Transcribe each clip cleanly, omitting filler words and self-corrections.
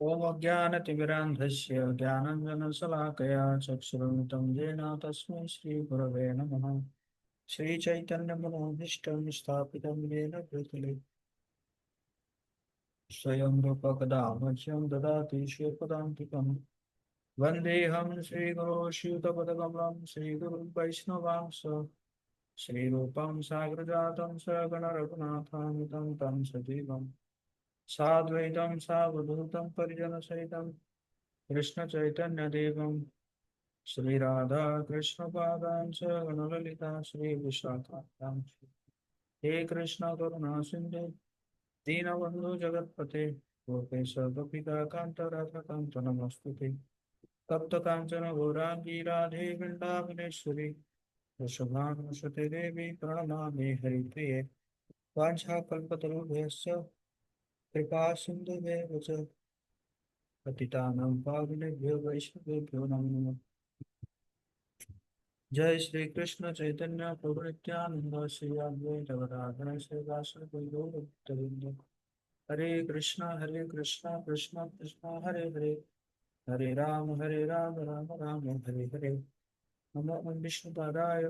ओम अज्ञानतिमिरान्धस्य ज्ञानाञ्जनशलाकया चक्षुरुन्मिलितं येन तस्मै श्रीगुरवे नमः। श्रीचैतन्यमनोभीष्टं स्थापितं येन भूतले स्वयं रूप कदा मह्यं ददाति श्रीपदान्तिकम्। वन्देऽहं श्रीगुरो श्रीयुतपदकमलं श्रीगुरुं वैष्णवांश श्रीरूपं साग्रजातं सगणरघुनाथान्वितं तं सजीवम् साद्वैतं सावधूतं परिजनसहितं कृष्ण चैतन्य देवम श्री राधा कृष्ण पादां च गणललिता श्री विशाखां हे कृष्ण करुणा सिंधु दीनबंधु जगतपते गोपेश गोपिका कांत राधा कांत नमस्तुते तप्त कांचन गौरांगी राधे वृंदावनेश्वरी वृषभानुसुते देवी प्रणमामि हरिप्रिये वाञ्छाकल्पतरुभ्यश्च कृपा सिन्धुभ्येव च पतितानां पावनेभ्यो वैष्णवेभ्यो नमो नमः। जय श्री कृष्ण चैतन्य प्रभु नित्यानंद श्री अद्वैत गदाधर श्रीवासुदेव गौरभक्तवृंद। हरे कृष्णा कृष्णा कृष्णा हरे हरे हरे राम राम राम हरे हरे। नमो विष्णुपादाय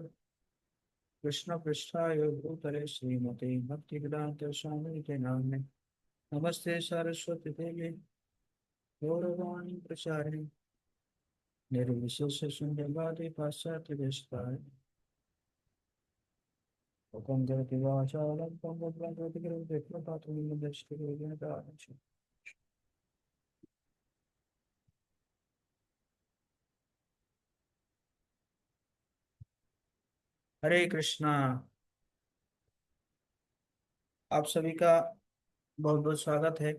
कृष्ण पृष्ठाय भूतले श्रीमते भक्तिवेदांत स्वामी के नाम। नमस्ते सरस्वती देवी गौरवाणी प्रचारिणी निर्विशेष शून्यवादी पाश्चात्य देशताय हरे कृष्णा। आप सभी का बहुत बहुत स्वागत है।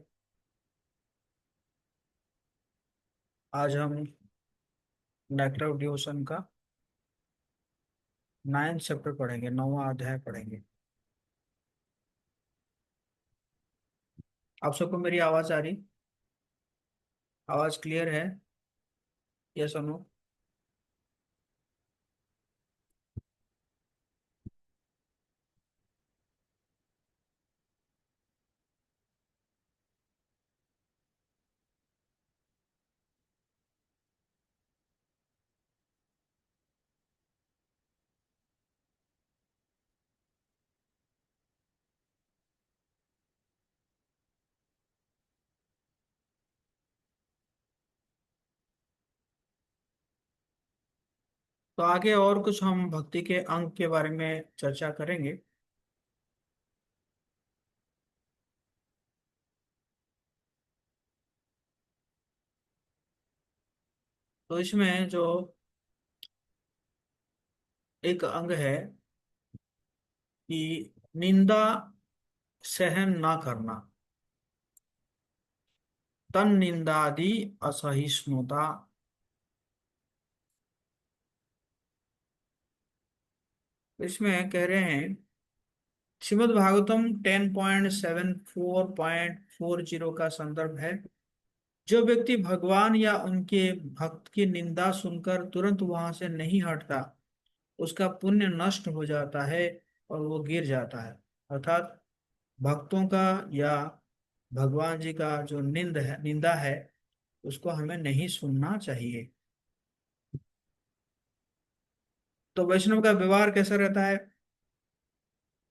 आज हम नेक्टर ऑफ डिवोशन का 9th चैप्टर पढ़ेंगे, 9वां अध्याय पढ़ेंगे। आप सबको मेरी आवाज आ रही? आवाज क्लियर है? यस और नो? तो आगे और कुछ हम भक्ति के अंग के बारे में चर्चा करेंगे। तो इसमें जो एक अंग है कि निंदा सहन ना करना, तन निंदादि असहिष्णुता। इसमें कह रहे हैं श्रीमद् भागवतम 10.74.40 का संदर्भ है। जो व्यक्ति भगवान या उनके भक्त की निंदा सुनकर तुरंत वहां से नहीं हटता, उसका पुण्य नष्ट हो जाता है और वो गिर जाता है। अर्थात भक्तों का या भगवान जी का जो निंदा है, उसको हमें नहीं सुनना चाहिए। तो वैष्णव का व्यवहार कैसा रहता है?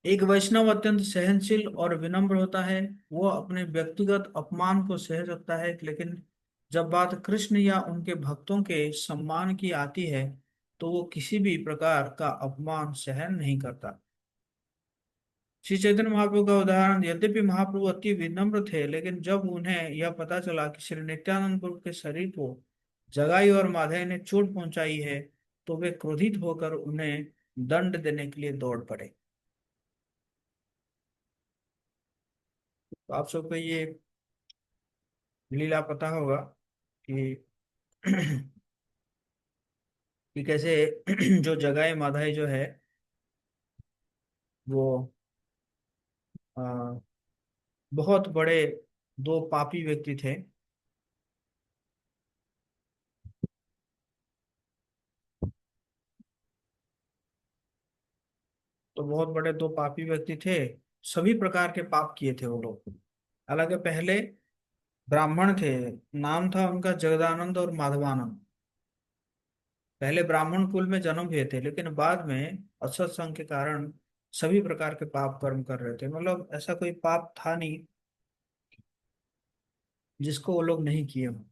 एक वैष्णव अत्यंत सहनशील और विनम्र होता है। वो अपने व्यक्तिगत अपमान को सह सकता है, लेकिन जब बात कृष्ण या उनके भक्तों के सम्मान की आती है तो वो किसी भी प्रकार का अपमान सहन नहीं करता। श्री चैतन्य महाप्रभु का उदाहरण, यद्यपि महाप्रभु अति विनम्र थे, लेकिन जब उन्हें यह पता चला कि श्री नित्यानंद प्रभु के शरीर को जगाई और माधव ने चोट पहुंचाई है, तो वे क्रोधित होकर उन्हें दंड देने के लिए दौड़ पड़े। तो आप सबको ये लीला पता होगा कि कि कैसे जो जगाई माधाई जो है वो आ, बहुत बड़े दो पापी व्यक्ति थे। तो बहुत बड़े दो पापी व्यक्ति थे, सभी प्रकार के पाप किए थे वो लोग। हालांकि पहले ब्राह्मण थे। नाम था उनका जगदानंद और माधवानंद। पहले ब्राह्मण कुल में जन्म हुए थे, लेकिन बाद में असत्संग के कारण सभी प्रकार के पाप कर्म कर रहे थे। मतलब ऐसा कोई पाप था नहीं जिसको वो लोग नहीं किए हों।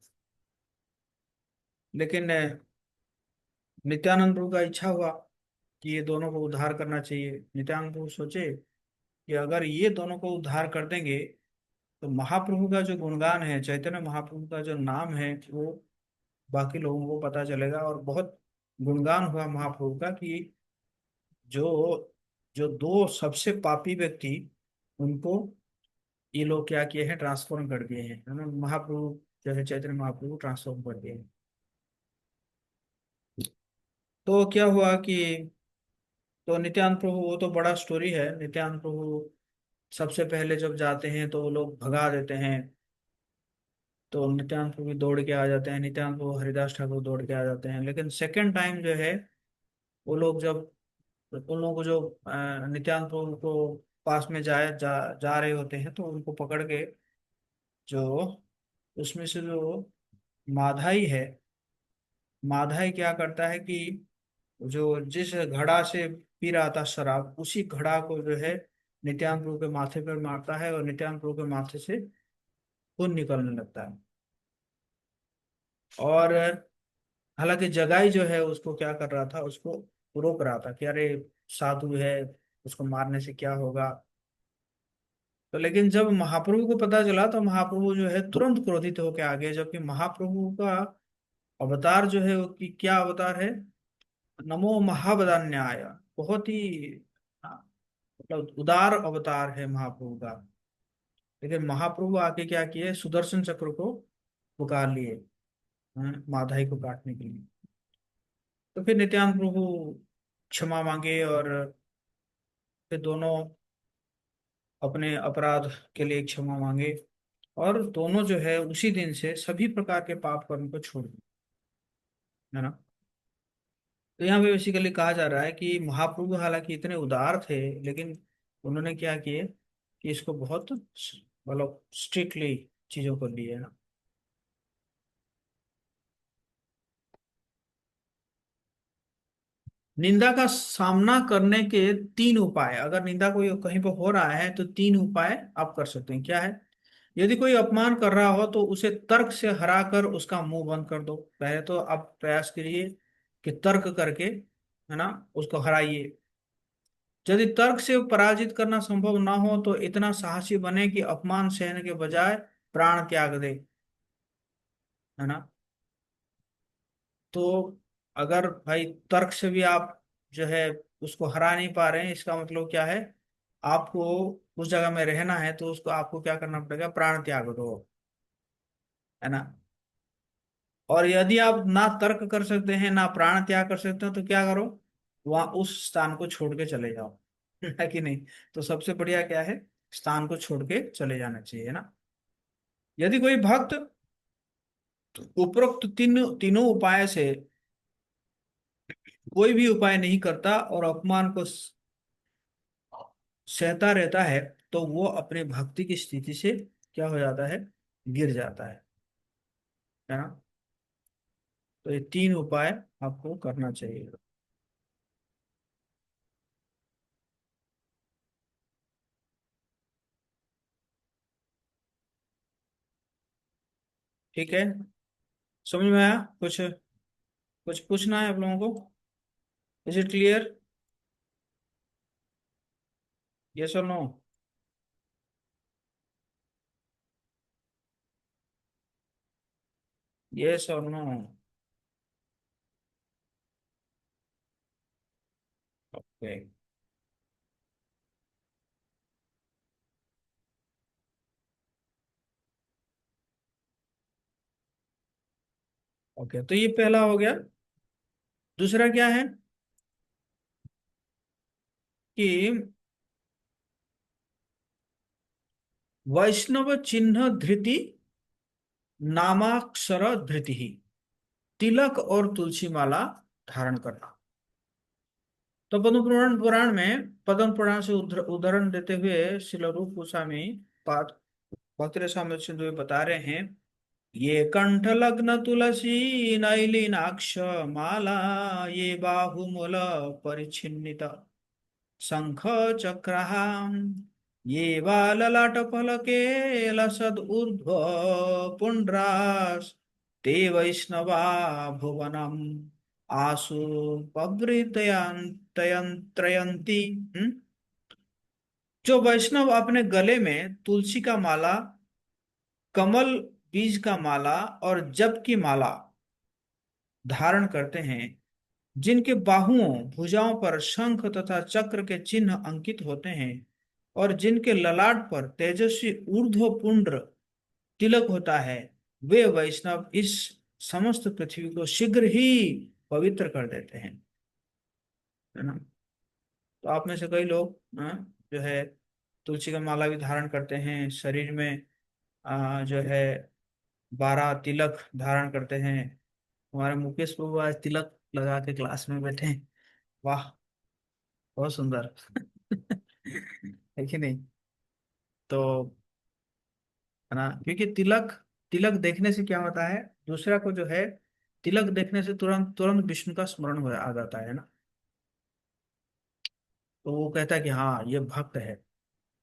लेकिन नित्यानंद प्रभु का इच्छा हुआ कि ये दोनों को उद्धार करना चाहिए। नित्यानंद प्रभु सोचे कि अगर ये दोनों को उद्धार कर देंगे तो महाप्रभु का जो गुणगान है, चैतन्य महाप्रभु का जो नाम है, वो बाकी लोगों को पता चलेगा। और बहुत गुणगान हुआ महाप्रभु का कि जो जो दो सबसे पापी व्यक्ति, उनको ये लोग क्या किए हैं, ट्रांसफॉर्म कर दिए हैं, है ना। महाप्रभु जो है चैतन्य महाप्रभु ट्रांसफॉर्म कर दिए हैं। तो क्या हुआ कि तो नित्यानंद प्रभु, वो तो बड़ा स्टोरी है। नित्यानंद प्रभु सबसे पहले जब जाते हैं तो वो लोग भगा देते हैं। तो नित्यानंद प्रभु भी दौड़ के आ जाते हैं, नित्यानंद प्रभु हरिदास ठाकुर दौड़ के आ जाते हैं। लेकिन सेकंड टाइम जो है, वो लोग जब उन लोगों को जो नित्यानंद प्रभु को पास में जा रहे होते हैं, तो उनको पकड़ के जो उसमें से जो माधाई है, माधाई क्या करता है कि जो जिस घड़ा से पी रहा था शराब, उसी घड़ा को जो है नित्यानंद प्रभु के माथे पर मारता है, और नित्यानंद प्रभु के माथे से खून निकलने लगता है। और हालांकि जगाई जो है उसको क्या कर रहा था, उसको रोक रहा था कि अरे साधु है, उसको मारने से क्या होगा। तो लेकिन जब महाप्रभु को पता चला तो महाप्रभु जो है तुरंत क्रोधित होकर आ गए। जबकि महाप्रभु का अवतार जो है वो कि क्या अवतार है, नमो महावदान्याय, बहुत ही मतलब उदार अवतार है महाप्रभु का। लेकिन महाप्रभु आके क्या किए, सुदर्शन चक्र को पुकार लिए माधाई को काटने के लिए। तो फिर नित्यानंद प्रभु क्षमा मांगे, और फिर दोनों अपने अपराध के लिए क्षमा मांगे, और दोनों जो है उसी दिन से सभी प्रकार के पाप कर्म को छोड़ दिए, है ना। तो यहाँ पे बेसिकली कहा जा रहा है कि महाप्रभु हालांकि इतने उदार थे, लेकिन उन्होंने क्या किए कि इसको बहुत मतलब स्ट्रिक्टली चीजों को लिए, है ना। निंदा का सामना करने के तीन उपाय, अगर निंदा कोई कहीं पर हो रहा है तो तीन उपाय आप कर सकते हैं। क्या है? यदि कोई अपमान कर रहा हो तो उसे तर्क से हरा कर उसका मुंह बंद कर दो। पहले तो आप प्रयास करिए कि तर्क करके, है ना, उसको हराइए। यदि तर्क से पराजित करना संभव ना हो तो इतना साहसी बने कि अपमान सहने के बजाय प्राण त्याग दे, है ना। तो अगर भाई तर्क से भी आप जो है उसको हरा नहीं पा रहे हैं, इसका मतलब क्या है, आपको उस जगह में रहना है तो उसको आपको क्या करना पड़ेगा, प्राण त्याग दो, है ना। और यदि आप ना तर्क कर सकते हैं ना प्राण त्याग कर सकते हो तो क्या करो, वहां उस स्थान को छोड़ के चले जाओ। है कि नहीं? तो सबसे बढ़िया क्या है, स्थान को छोड़ के चले जाना चाहिए, है ना। यदि कोई भक्त उपरोक्त तीनों उपाय से कोई भी उपाय नहीं करता और अपमान को सहता रहता है, तो वो अपने भक्ति की स्थिति से क्या हो जाता है, गिर जाता है ना। तो ये तीन उपाय आपको करना चाहिए। ठीक है, समझ में आया? कुछ कुछ पूछना है आप लोगों को? Is it clear? यस और नो? यस और नो? ओके। ओके, तो ये पहला हो गया। दूसरा क्या है कि वैष्णव चिन्ह धृति नामाक्षर धृति ही, तिलक और तुलसी माला धारण करना। तो पद्म पुराण पुराण में, पद्म पुराण से उदाहरण देते हुए श्रील रूप गोस्वामी पाद भक्त रसामृत सिंधु में बता रहे हैं, ये कंठ लग्न तुलसी नैलिनाक्ष माला, ये बाहुमूल परिछिन्नित शंख चक्रः, ये वा ललाट फलके लसद ऊर्ध्व पुण्ड्रास, ते वैष्णवा भुवनम आसु पवृतयन्त्रयन्ति। जो वैष्णव अपने गले में तुलसी का माला, कमल बीज का माला और जप की माला धारण करते हैं, जिनके बाहुओं भुजाओं पर शंख तथा चक्र के चिन्ह अंकित होते हैं, और जिनके ललाट पर तेजस्वी ऊर्ध्व पुंड्र तिलक होता है, वे वैष्णव इस समस्त पृथ्वी को शीघ्र ही पवित्र कर देते हैं। है ना। तो आप में से कई लोग जो है तुलसी का माला भी धारण करते हैं, शरीर में जो है 12 तिलक धारण करते हैं। हमारे मुकेश प्रभु आज तिलक लगा के क्लास में बैठे हैं। वाह, बहुत सुंदर। है कि नहीं। तो है ना, क्योंकि तिलक, तिलक देखने से क्या होता है, दूसरा को जो है तिलक देखने से तुरंत तुरंत विष्णु का स्मरण हो आ जाता है ना। तो वो कहता है कि हाँ ये भक्त है,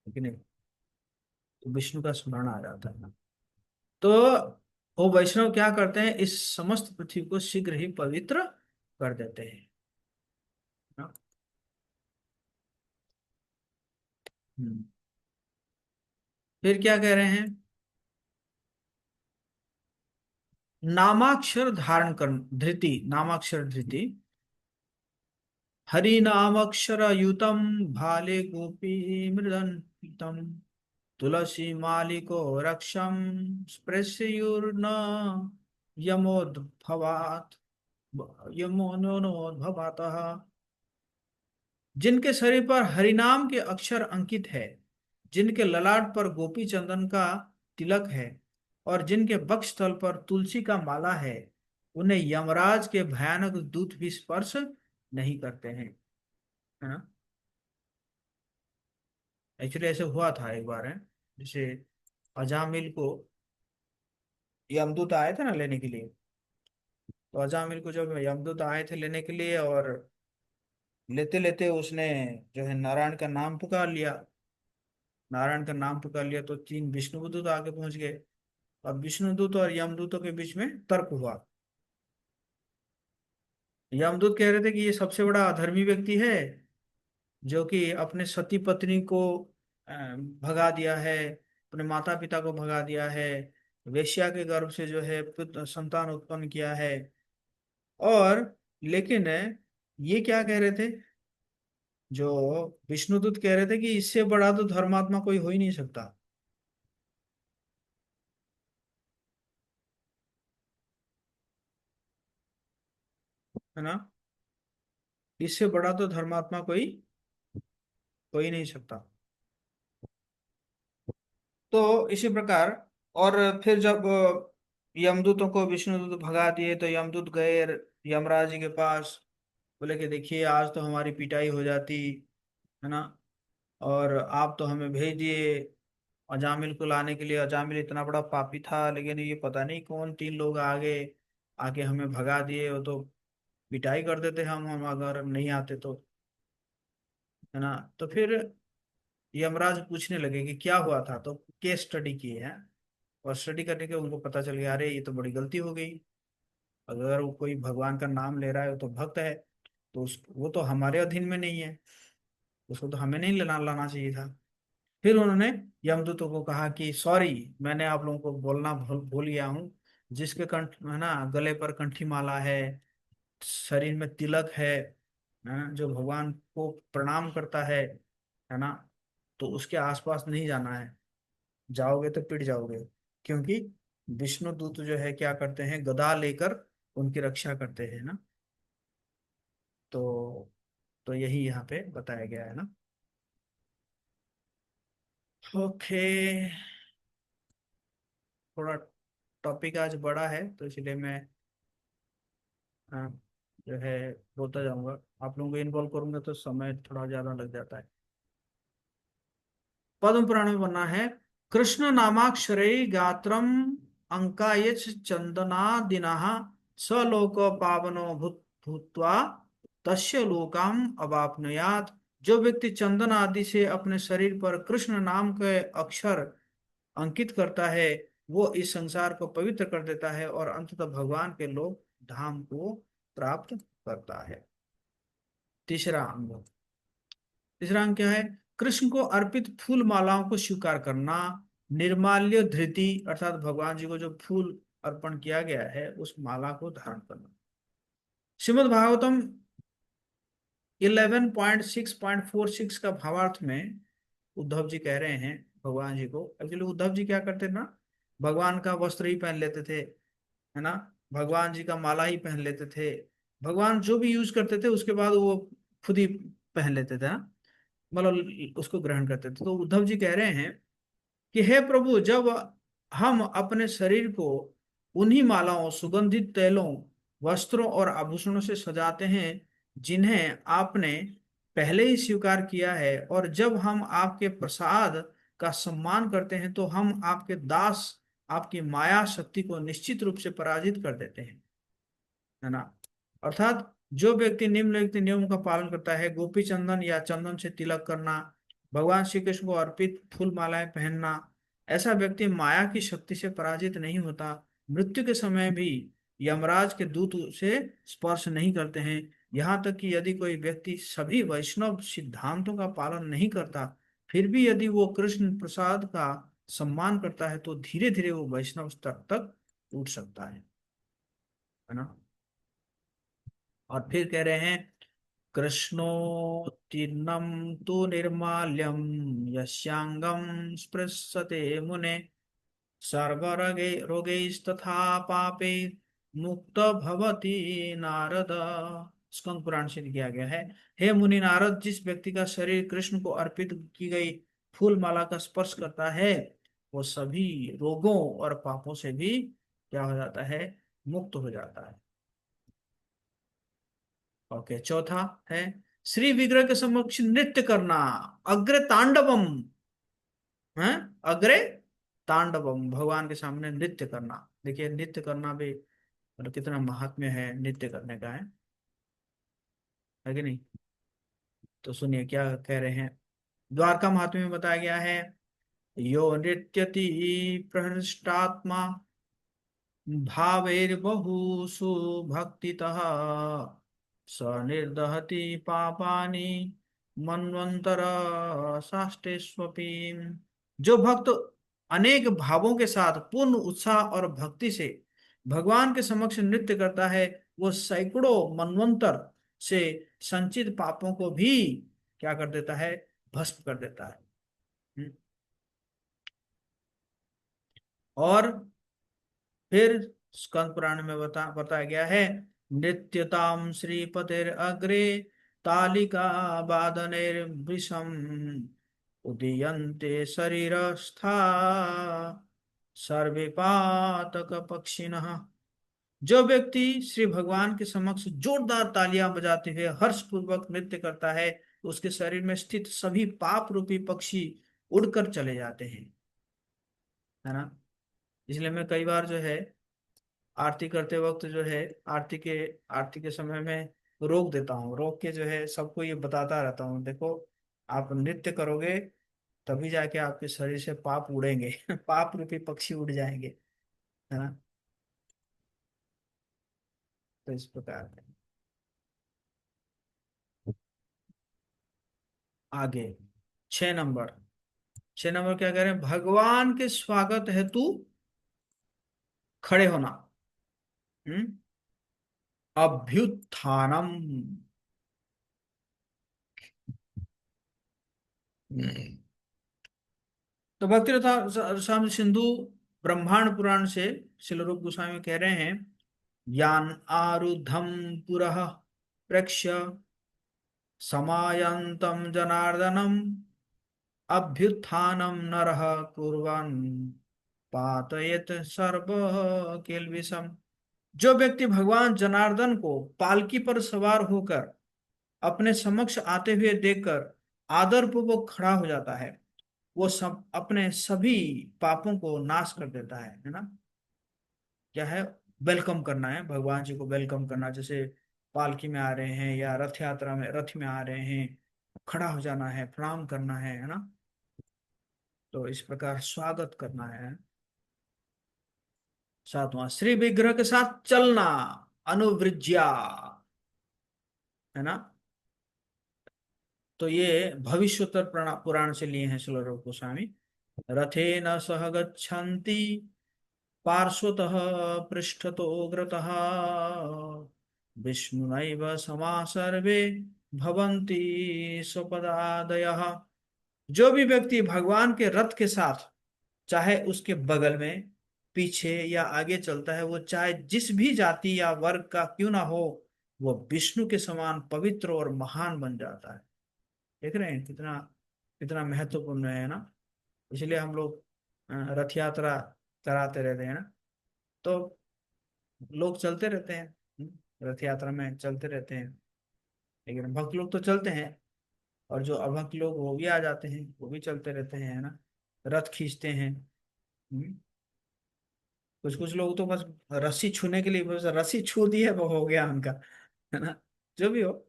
लेकिन नहीं, तो विष्णु का स्मरण आ जाता है ना। तो वो वैष्णव क्या करते हैं, इस समस्त पृथ्वी को शीघ्र ही पवित्र कर देते हैं ना? हम्म। फिर क्या कह रहे हैं, नामाक्षर धारण कर धृति, नामाक्षर धृति, हरि नामक्षर युतम भाले गोपी मृदन्वितम, तुलसी मालिको रक्षम स्पृशयुर्न यमोद्भवात्, यमोनोद्भवातः। जिनके शरीर पर हरिनाम के अक्षर अंकित है, जिनके ललाट पर गोपी चंदन का तिलक है, और जिनके वक्ष स्थल पर तुलसी का माला है, उन्हें यमराज के भयानक दूत भी स्पर्श नहीं करते हैं। है ना। एक्चुअली ऐसे हुआ था एक बार, है जैसे अजामिल को यमदूत आए थे ना लेने के लिए। तो अजामिल को जब यमदूत आए थे लेने के लिए, और लेते लेते उसने जो है नारायण का नाम पुकार लिया। नारायण का नाम पुकार लिया तो 3 विष्णुदूत आगे पहुंच गए। अब विष्णुदूत और यमदूतों के बीच में तर्क हुआ। यमदूत कह रहे थे कि ये सबसे बड़ा अधर्मी व्यक्ति है, जो कि अपने सती पत्नी को अ, भगा दिया है, अपने माता पिता को भगा दिया है, वेश्या के गर्भ से जो है पुत्र संतान उत्पन्न किया है। और लेकिन ये क्या कह रहे थे, जो विष्णुदूत कह रहे थे कि इससे बड़ा तो धर्मात्मा कोई हो ही नहीं सकता। है ना। इससे बड़ा तो धर्मात्मा कोई हो ही नहीं सकता। तो इसी प्रकार, और फिर जब यमदूतों को विष्णुदूत भगा दिए, तो यमदूत गए यमराज जी के पास, बोले कि देखिए आज तो हमारी पिटाई हो जाती, है ना, और आप तो हमें भेज दिए अजामिल को लाने के लिए। अजामिल इतना बड़ा पापी था, लेकिन ये पता नहीं कौन 3 लोग आगे आके हमें भगा दिए, वो तो पिटाई कर देते हम अगर नहीं आते तो। है ना। तो फिर यमराज पूछने लगे कि क्या हुआ था, तो केस स्टडी किए हैं, और स्टडी करने के उनको पता चल गया, अरे ये तो बड़ी गलती हो गई। अगर वो कोई भगवान का नाम ले रहा है, वो तो भक्त है, तो उस वो तो हमारे अधीन में नहीं है, उसको तो हमें नहीं लाना चाहिए था। फिर उन्होंने यमदूतों को कहा कि सॉरी, मैंने आप लोगों को बोलना भूल गया हूँ, जिसके कंठ है ना गले पर कंठी माला है, शरीर में तिलक है ना, जो भगवान को प्रणाम करता है ना, तो उसके आसपास नहीं जाना है, जाओगे तो पिट जाओगे। क्योंकि विष्णु दूत जो है क्या करते हैं, गदा लेकर उनकी रक्षा करते हैं ना। तो तो यही यहाँ पे बताया गया है ना। ओके। थोड़ा टॉपिक आज बड़ा है, तो इसलिए मैं अ, जो है बोलता जाऊंगा। आप लोगों को इन्वॉल्व करूंगा तो समय थोड़ा ज्यादा लग जाता है। पद्म पुराण में बना है, कृष्ण नामाक्षरै गात्रम अंकायच चंदनादिनः स लोक पावनो भूत्वा तस्य लोकाम अवाप्नुयात्। जो व्यक्ति चंदन आदि से अपने शरीर पर कृष्ण नाम के अक्षर अंकित करता है, वो इस संसार को पवित्र कर देता है और अंततः भगवान के लोक धाम को प्राप्त करता है। तीसरा अंग। तीसरा अंग क्या है? कृष्ण को अर्पित फूल मालाओं को स्वीकार करना। निर्माल्य धृति अर्थात भगवान जी को जो फूल अर्पण किया गया है उस माला को धारण करना। श्रीमद् भागवतम 11.6.46 का भावार्थ में उद्धव जी कह रहे हैं भगवान जी को। एक्चुअली उद्धव जी क्या करते थे ना, भगवान का वस्त्र ही पहन लेते थे, है ना, भगवान जी का माला ही पहन लेते थे, भगवान जो भी यूज करते थे उसके बाद वो खुद ही पहन लेते थे ना, मतलब उसको ग्रहण करते थे। तो उद्धव जी कह रहे हैं कि हे प्रभु, जब हम अपने शरीर को उन्हीं मालाओं, सुगंधित तेलों, वस्त्रों और आभूषणों से सजाते हैं जिन्हें आपने पहले ही स्वीकार किया है, और जब हम आपके प्रसाद का सम्मान करते हैं तो हम आपके दास, आपकी माया शक्ति को निश्चित रूप से पराजित कर देते हैं, है ना। अर्थात जो व्यक्ति निम्नलिखित नियमों का पालन करता है, गोपी चंदन या चंदन से तिलक करना, भगवान श्री कृष्ण को अर्पित फूल मालाएं पहनना, ऐसा व्यक्ति माया की शक्ति से पराजित नहीं होता। मृत्यु के समय भी यमराज के दूत उसे स्पर्श नहीं करते हैं। यहाँ तक कि यदि कोई व्यक्ति सभी वैष्णव सिद्धांतों का पालन नहीं करता, फिर भी यदि वो कृष्ण प्रसाद का सम्मान करता है तो धीरे धीरे वो वैष्णव स्तर तक उठ सकता है ना। और फिर कह रहे हैं, कृष्णोत्तीर्णं तु निर्माल्यं यस्यांगं स्पृशते मुने सर्वरोगे रोगैस्तथा पापे मुक्त भवति नारद। स्कंद पुराण से किया गया है। हे मुनि नारद, जिस व्यक्ति का शरीर कृष्ण को अर्पित की गई फूल माला का स्पर्श करता है वो सभी रोगों और पापों से भी क्या हो जाता है? मुक्त हो जाता है। ओके, चौथा है श्री विग्रह के समक्ष नृत्य करना। अग्रे तांडवम है, अग्रे तांडवम, भगवान के सामने नृत्य करना। देखिए नृत्य करना भी मतलब कितना महात्म्य है नृत्य करने का, है कि नहीं। तो सुनिए क्या कह रहे हैं। द्वारका महात्म्य में बताया गया है, यो नृत्यति प्रहृष्टात्मा भावैर्बहुषु भक्तितः स निर्दहति पापानि मन्वंतर साष्टेष्वपि। जो भक्त अनेक भावों के साथ पूर्ण उत्साह और भक्ति से भगवान के समक्ष नृत्य करता है, वो सैकड़ों मनवंतर से संचित पापों को भी क्या कर देता है? भस्म कर देता है। हम्म। और फिर स्कंद पुराण में बताया गया है, नृत्यताम श्रीपतिर अग्रे तालिका वादनेर्वृषम उदीयन्ते शरीरस्था सर्वे पातक पक्षिणः। जो व्यक्ति श्री भगवान के समक्ष जोरदार तालियां बजाते हुए हर्ष पूर्वक नृत्य करता है, उसके शरीर में स्थित सभी पाप रूपी पक्षी उड़कर चले जाते हैं, है ना। इसलिए मैं कई बार जो है आरती करते वक्त जो है, आरती के समय में रोक देता हूँ, रोक के जो है सबको ये बताता रहता हूँ, देखो आप नृत्य करोगे तभी जाके आपके शरीर से पाप उड़ेंगे पाप रूपी पक्षी उड़ जाएंगे, है ना। तो इस प्रकार है। आगे 6 नंबर। 6 नंबर क्या कह रहे हैं? भगवान के स्वागत हेतु खड़े होना। हम्म। अभ्युत्थानम। हम्म। तो भक्ति रसामृत सिंधु ब्रह्मांड पुराण से श्रील रूप गोस्वामी कह रहे हैं, यान आरुद्धम पुरः प्रेक्ष्य समायन्तं जनार्दनम अभ्युत्थानं नरः कुर्वन् पातयेत सर्व किल्बिषम्। जो व्यक्ति भगवान जनार्दन को पालकी पर सवार होकर अपने समक्ष आते हुए देखकर आदर पूर्वक खड़ा हो जाता है, वो सब अपने सभी पापों को नाश कर देता है ना। क्या है? वेलकम करना है, भगवान जी को वेलकम करना, जैसे पालकी में आ रहे हैं या रथ यात्रा में, रथ में आ रहे हैं, खड़ा हो जाना है, प्रणाम करना है ना। तो इस प्रकार स्वागत करना है। सातवां, श्री विग्रह के साथ चलना, अनुवृज्या, है ना। तो ये भविष्योत्तर पुराण से लिए हैं श्रील रूप गोस्वामी। रथेन सह गच्छन्ति पार्श्वतः पृष्ठतोऽग्रतः विष्णुनैव समा सर्वे भवन्ति स्वपदादयः। जो भी व्यक्ति भगवान के रथ के साथ, चाहे उसके बगल में, पीछे या आगे चलता है, वो चाहे जिस भी जाति या वर्ग का क्यों ना हो, वो विष्णु के समान पवित्र और महान बन जाता है। देख रहे हैं कितना कितना महत्वपूर्ण है ना। इसलिए हम लोग रथ यात्रा कराते रहते हैं ना। तो लोग चलते रहते हैं, रथ यात्रा में चलते रहते हैं, लेकिन भक्त लोग तो चलते हैं, और जो अभक्त लोग वो भी आ जाते हैं, वो भी चलते रहते हैं, है ना। रथ खींचते हैं। कुछ कुछ लोग तो बस रस्सी छूने के लिए, बस रस्सी छू दी है वो हो गया उनका, है ना। जो भी हो,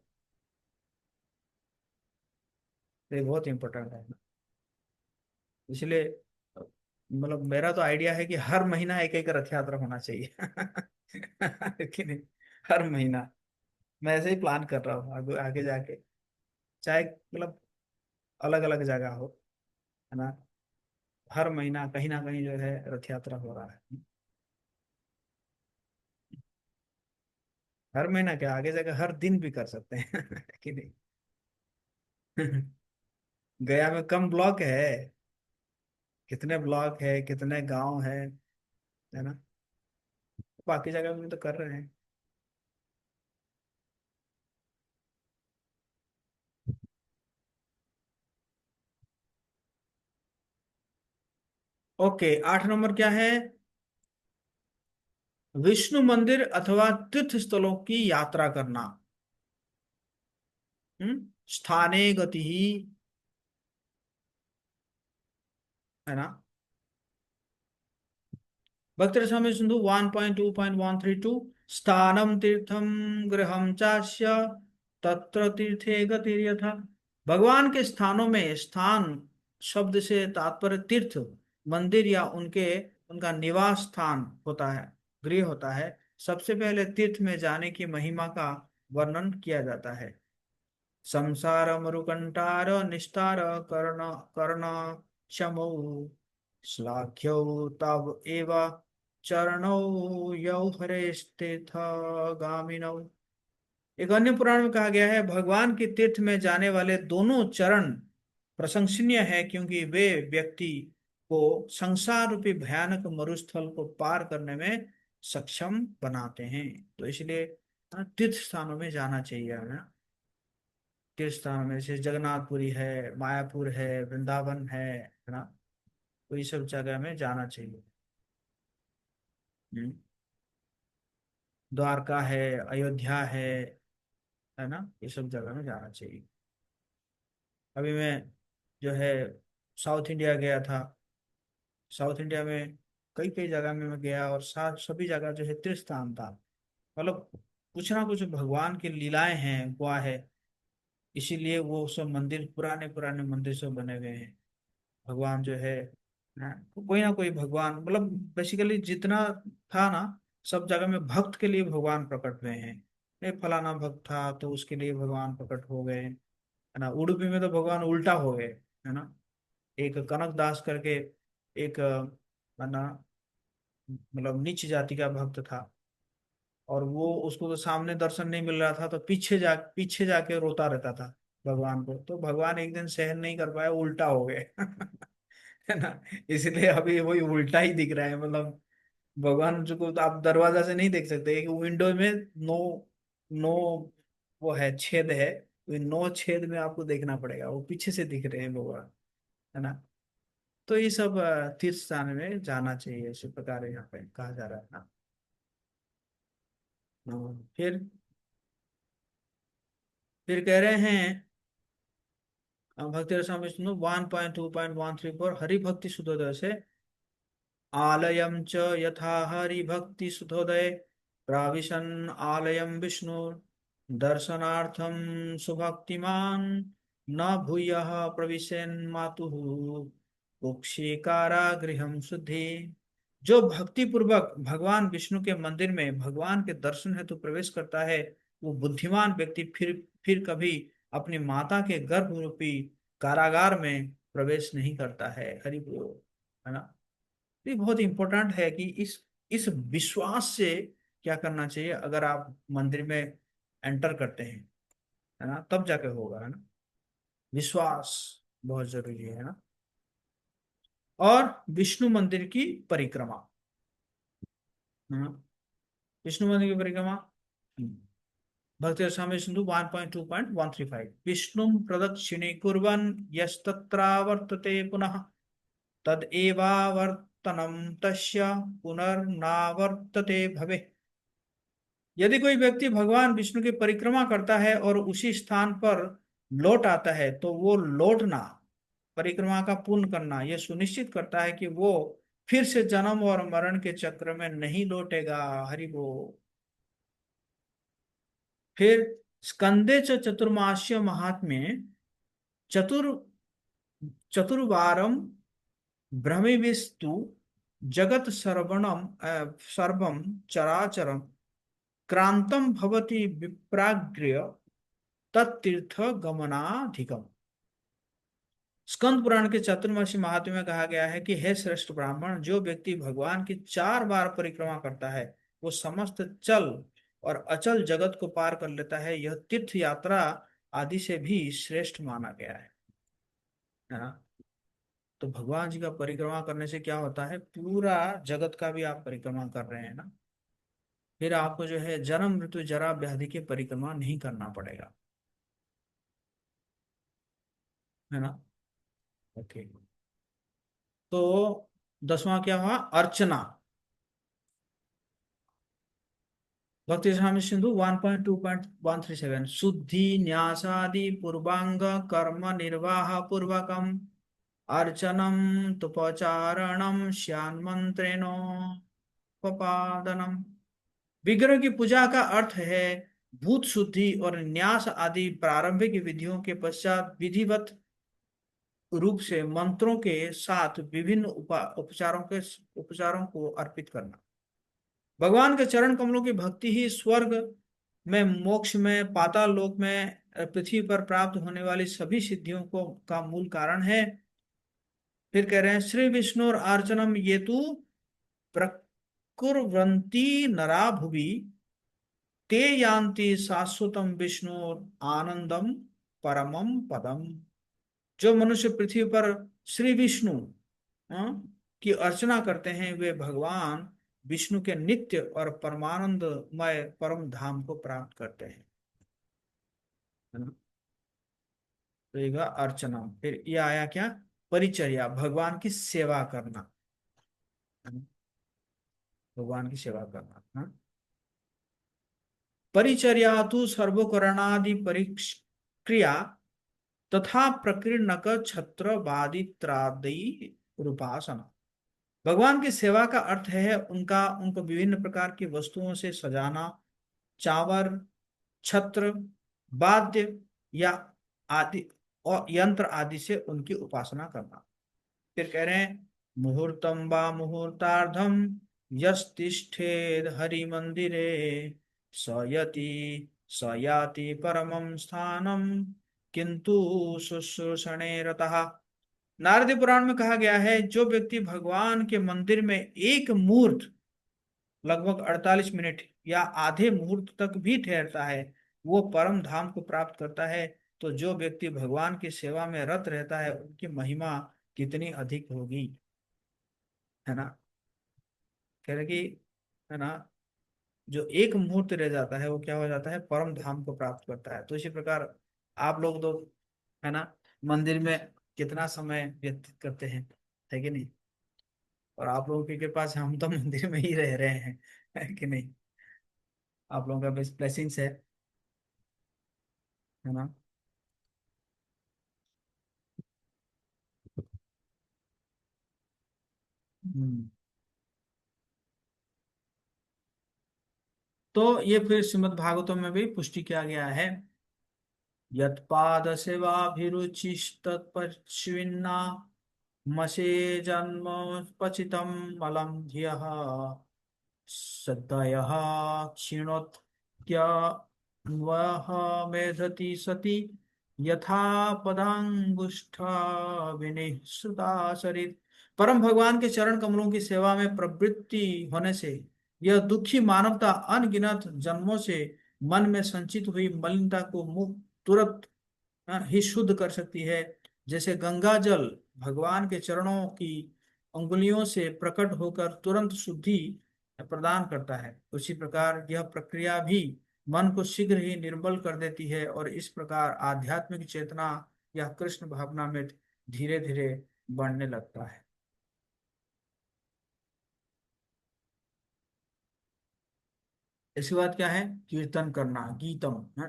ये बहुत इंपॉर्टेंट है। इसलिए मतलब मेरा तो आइडिया है कि हर महीना एक एक रथ यात्रा होना चाहिए। कि नहीं? हर महीना मैं ऐसे ही प्लान कर रहा हूँ आगे आगे जाके, चाहे मतलब अलग अलग जगह हो, है ना। हर महीना कहीं ना कहीं जो है रथ यात्रा हो रहा है। हर महीना क्या, आगे जाकर हर दिन भी कर सकते हैं। कि नहीं? गया में कम ब्लॉक है, कितने ब्लॉक है, कितने गांव है ना। बाकी जगह में तो कर रहे हैं। ओके, 8 नंबर क्या है? विष्णु मंदिर अथवा तीर्थ स्थलों की यात्रा करना। स्थाने गति ही, है ना। भक्त स्वामी सिंधु 1.2.132, स्थानम तीर्थम गृहम चास्य तत्र तीर्थे गतिर्यथा। भगवान के स्थानों में, स्थान शब्द से तात्पर्य तीर्थ, मंदिर या उनका निवास स्थान होता है, गृह होता है। सबसे पहले तीर्थ में जाने की महिमा का वर्णन किया जाता है। संसार मरुकंटार निस्तार कर्ण कर्ण शमौ श्लाघ्यौ तव एव चरणौ यौ हरेस्तेथ गामिनौ। एक अन्य पुराण में कहा गया है, भगवान के तीर्थ में जाने वाले दोनों चरण प्रशंसनीय है, क्योंकि वे व्यक्ति को संसार रूपी भयानक मरुस्थल को पार करने में सक्षम बनाते हैं। तो इसलिए तीर्थ स्थानों में जाना चाहिए हमें। तीर्थ स्थानों में जैसे जगन्नाथपुरी है, मायापुर है, वृंदावन है ना। तो ये सब जगह में जाना चाहिए। हम्म। द्वारका है, अयोध्या है ना, ये सब जगह में जाना चाहिए। अभी मैं जो है साउथ इंडिया गया था। साउथ इंडिया में कई कई जगह में मैं गया, और साथ सभी जगह जो है तीर्थ स्थान था। मतलब कुछ ना कुछ भगवान की लीलाएं हैं, हुआ है। इसीलिए वो सब मंदिर, पुराने पुराने मंदिर सब बने हुए हैं। भगवान जो है ना, कोई ना कोई भगवान, मतलब बेसिकली जितना था ना, सब जगह में भक्त के लिए भगवान प्रकट हुए हैं। एक फलाना भक्त था तो उसके लिए भगवान प्रकट हो गए, है ना। उडुपी में तो भगवान उल्टा हो गए, है ना। एक कनक दास करके एक है ना, मतलब नीच जाति का भक्त था, और वो उसको तो सामने दर्शन नहीं मिल रहा था, तो पीछे जाके रोता रहता था भगवान को। तो भगवान एक दिन सहन नहीं कर पाए, उल्टा हो गए। है ना। इसलिए अभी वही उल्टा ही दिख रहा है, मतलब भगवान जी को तो आप दरवाजा से नहीं देख सकते, एक विंडो में नो नो वो है, छेद है। तो नो छेद में आपको देखना पड़ेगा, वो पीछे से दिख रहे हैं भगवान, है ना। तो ये सब तीर्थ स्थान में जाना चाहिए, इसी प्रकार यहाँ पे कहा जा रहा है ना। फिर कह रहे हैं भक्ति रसायन विष्णु 1.2.134 हरि भक्ति सुधोदय से, आलयं च यथा हरिभक्ति सुधोदय प्राविशन् आलयं विष्णु दर्शनार्थं सुभक्तिमान् न भूयः प्रविशेन् मातुः कुक्षिकारागृहं शुद्धि। जो भक्ति पूर्वक भगवान विष्णु के मंदिर में भगवान के दर्शन हेतु प्रवेश करता है, वो बुद्धिमान व्यक्ति फिर कभी अपनी माता के गर्भ रूपी कारागार में प्रवेश नहीं करता है। हरि बोल। है ना। ये बहुत इंपॉर्टेंट है कि इस विश्वास से क्या करना चाहिए अगर आप मंदिर में एंटर करते हैं, है ना, तब जाके होगा, है ना। विश्वास बहुत जरूरी है ना। और विष्णु मंदिर की परिक्रमा, है ना। विष्णु मंदिर की परिक्रमा, भक्ति रसायन सिंधु 1.2.135 विष्णु प्रदक्षिणे कुर्वन् यस्तत्रावर्तते पुनः तदेवावर्तनं तस्य पुनर्नावर्तते भवे। यदि कोई व्यक्ति भगवान विष्णु की परिक्रमा करता है और उसी स्थान पर लौट आता है, तो वो लौटना, परिक्रमा का पूर्ण करना, यह सुनिश्चित करता है कि वो फिर से जन्म और मरण के चक्र में नहीं लौटेगा। हरि बोल। फिर स्कंदे च चतुर्मास्य महात्म्य चतुर चतुर्वारम भ्रमिविस्तु जगत सर्वम चराचरम क्रांतम भवति विप्राग्र्य तत्तीर्थ गमनाधिकम। स्कंद पुराण के चतुर्मासी महात्म्य में कहा गया है कि हे श्रेष्ठ ब्राह्मण, जो व्यक्ति भगवान की 4 बार परिक्रमा करता है वो समस्त चल और अचल जगत को पार कर लेता है। यह तीर्थ यात्रा आदि से भी श्रेष्ठ माना गया है ना। तो भगवान जी का परिक्रमा करने से क्या होता है, पूरा जगत का भी आप परिक्रमा कर रहे हैं ना। फिर आपको जो है जन्म मृत्यु जरा व्याधि की परिक्रमा नहीं करना पड़ेगा, है ना। ओके। तो 10वां क्या हुआ, अर्चना। भक्ति स्वामी सिंधु 1.2.137 शुद्धि न्यासादि पूर्वांग कर्म निर्वाह पूर्वकम अर्चनम तुपचारणम श्यान्मंत्रेणोपपादनम। विग्रह की पूजा का अर्थ है भूत शुद्धि और न्यास आदि प्रारंभिक विधियों के पश्चात विधिवत रूप से मंत्रों के साथ विभिन्न उपचारों को अर्पित करना। भगवान के चरण कमलों की भक्ति ही स्वर्ग में, मोक्ष में, पाताल लोक में, पृथ्वी पर प्राप्त होने वाली सभी सिद्धियों को का मूल कारण है। फिर कह रहे हैं श्री विष्णु और अर्चनम ये तु प्रकुर्वन्ति नरा भुवि ते यान्ति शाश्वतम विष्णु आनंदम परमम पदम। जो मनुष्य पृथ्वी पर श्री विष्णु की अर्चना करते हैं वे भगवान विष्णु के नित्य और परमानंदमय परम धाम को प्राप्त करते हैं, है ना। तो ये अर्चना। फिर ये आया क्या, परिचर्या, भगवान की सेवा करना, है ना? भगवान की सेवा करना, हाँ? परिचर्या तो सर्वकरणादि परिक्रिया तथा प्रकीर्णक छत्र वादित्रादि रूपासना। भगवान की सेवा का अर्थ है उनको विभिन्न प्रकार की वस्तुओं से सजाना, चावर, छत्र, वाद्य या आदि और यंत्र आदि से उनकी उपासना करना। फिर कह रहे हैं मुहूर्तम वा मुहूर्तार्धम यस्तिष्ठेद हरि मंदिरे सयति सयाति परमं स्थानम किंतु शुश्रूषणे रतः। नारदी पुराण में कहा गया है जो व्यक्ति भगवान के मंदिर में एक मुहूर्त, लगभग 48 मिनट या आधे मुहूर्त तक भी ठहरता है, वो परम धाम को प्राप्त करता है। तो जो व्यक्ति भगवान की सेवा में रत रहता है उनकी महिमा कितनी अधिक होगी, है ना। कह रहे कि, है ना, जो एक मुहूर्त रह जाता है वो क्या हो जाता है, परम धाम को प्राप्त करता है। तो इसी प्रकार आप लोग तो, है ना, मंदिर में कितना समय व्यतीत करते हैं, है कि नहीं। और आप लोगों की कृपा से हम तो मंदिर में ही रह रहे हैं, है कि नहीं। आप लोगों का ब्लेसिंग्स है ना। हम्म। तो ये फिर श्रीमद् भागवतम में भी पुष्टि किया गया है। यत्पाद सेवाभिरुचिस्तत्पश्विन्ना मसे जन्म पचितम मलं धियः सद्यः क्षीणोत्क्यन्वः मेधति सति यथा पदांगुष्ठा विनिःसृता शरीर। परम भगवान के चरण कमलों की सेवा में प्रवृत्ति होने से यह दुखी मानवता अनगिनत जन्मों से मन में संचित हुई मलिनता को मुक्त तुरंत ही शुद्ध कर सकती है। जैसे गंगा जल भगवान के चरणों की अंगुलियों से प्रकट होकर तुरंत शुद्धि प्रदान करता है, उसी प्रकार यह प्रक्रिया भी मन को शीघ्र ही निर्मल कर देती है और इस प्रकार आध्यात्मिक चेतना या कृष्ण भावना में धीरे धीरे बढ़ने लगता है। इसके बाद क्या है? कीर्तन करना, गीतम है।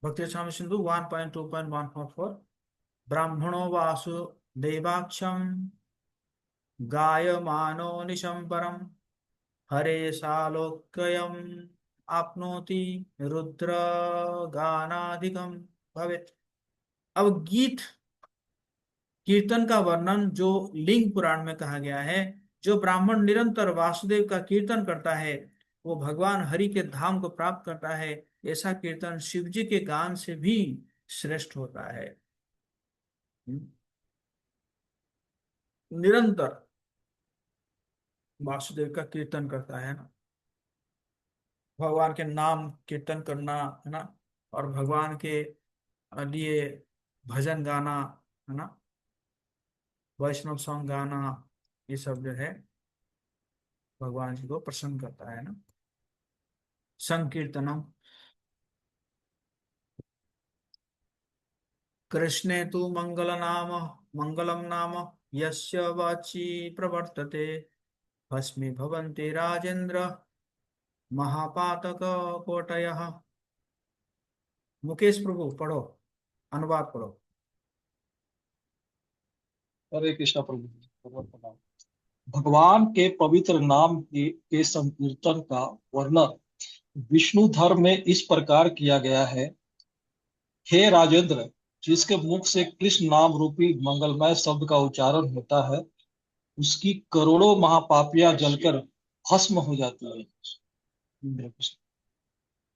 भक्ति स्वामी सिंधु 1.2.144। ब्राह्मणो वासुदेवाक्षम गायमानो निशं परम हरे सालोक्यम आपनोति रुद्र गानाधिकम भवेत्। अब गीत कीर्तन का वर्णन जो लिंग पुराण में कहा गया है, जो ब्राह्मण निरंतर वासुदेव का कीर्तन करता है वो भगवान हरि के धाम को प्राप्त करता है। ऐसा कीर्तन शिव जी के गान से भी श्रेष्ठ होता है। निरंतर वासुदेव का कीर्तन करता है ना, भगवान के नाम कीर्तन करना है ना, और भगवान के लिए भजन गाना है ना, वैष्णव सॉन्ग गाना, ये सब जो है भगवान जी को प्रसन्न करता है ना। संकीर्तनम कृष्णे तु मंगलम नाम यस्य वाची प्रवर्तते भस्मी भवन्ति राजेन्द्र महापातक कोटयः। मुकेश प्रभु पढ़ो, अनुवाद पढ़ो। हरे कृष्णा प्रभु भगवत प्रणाम। भगवान के पवित्र नाम के संकीर्तन का वर्णन विष्णु धर्म में इस प्रकार किया गया है। हे राजेंद्र, जिसके मुख से कृष्ण नाम रूपी मंगलमय शब्द का उच्चारण होता है उसकी करोड़ों महापापियां जलकर भस्म हो जाती है।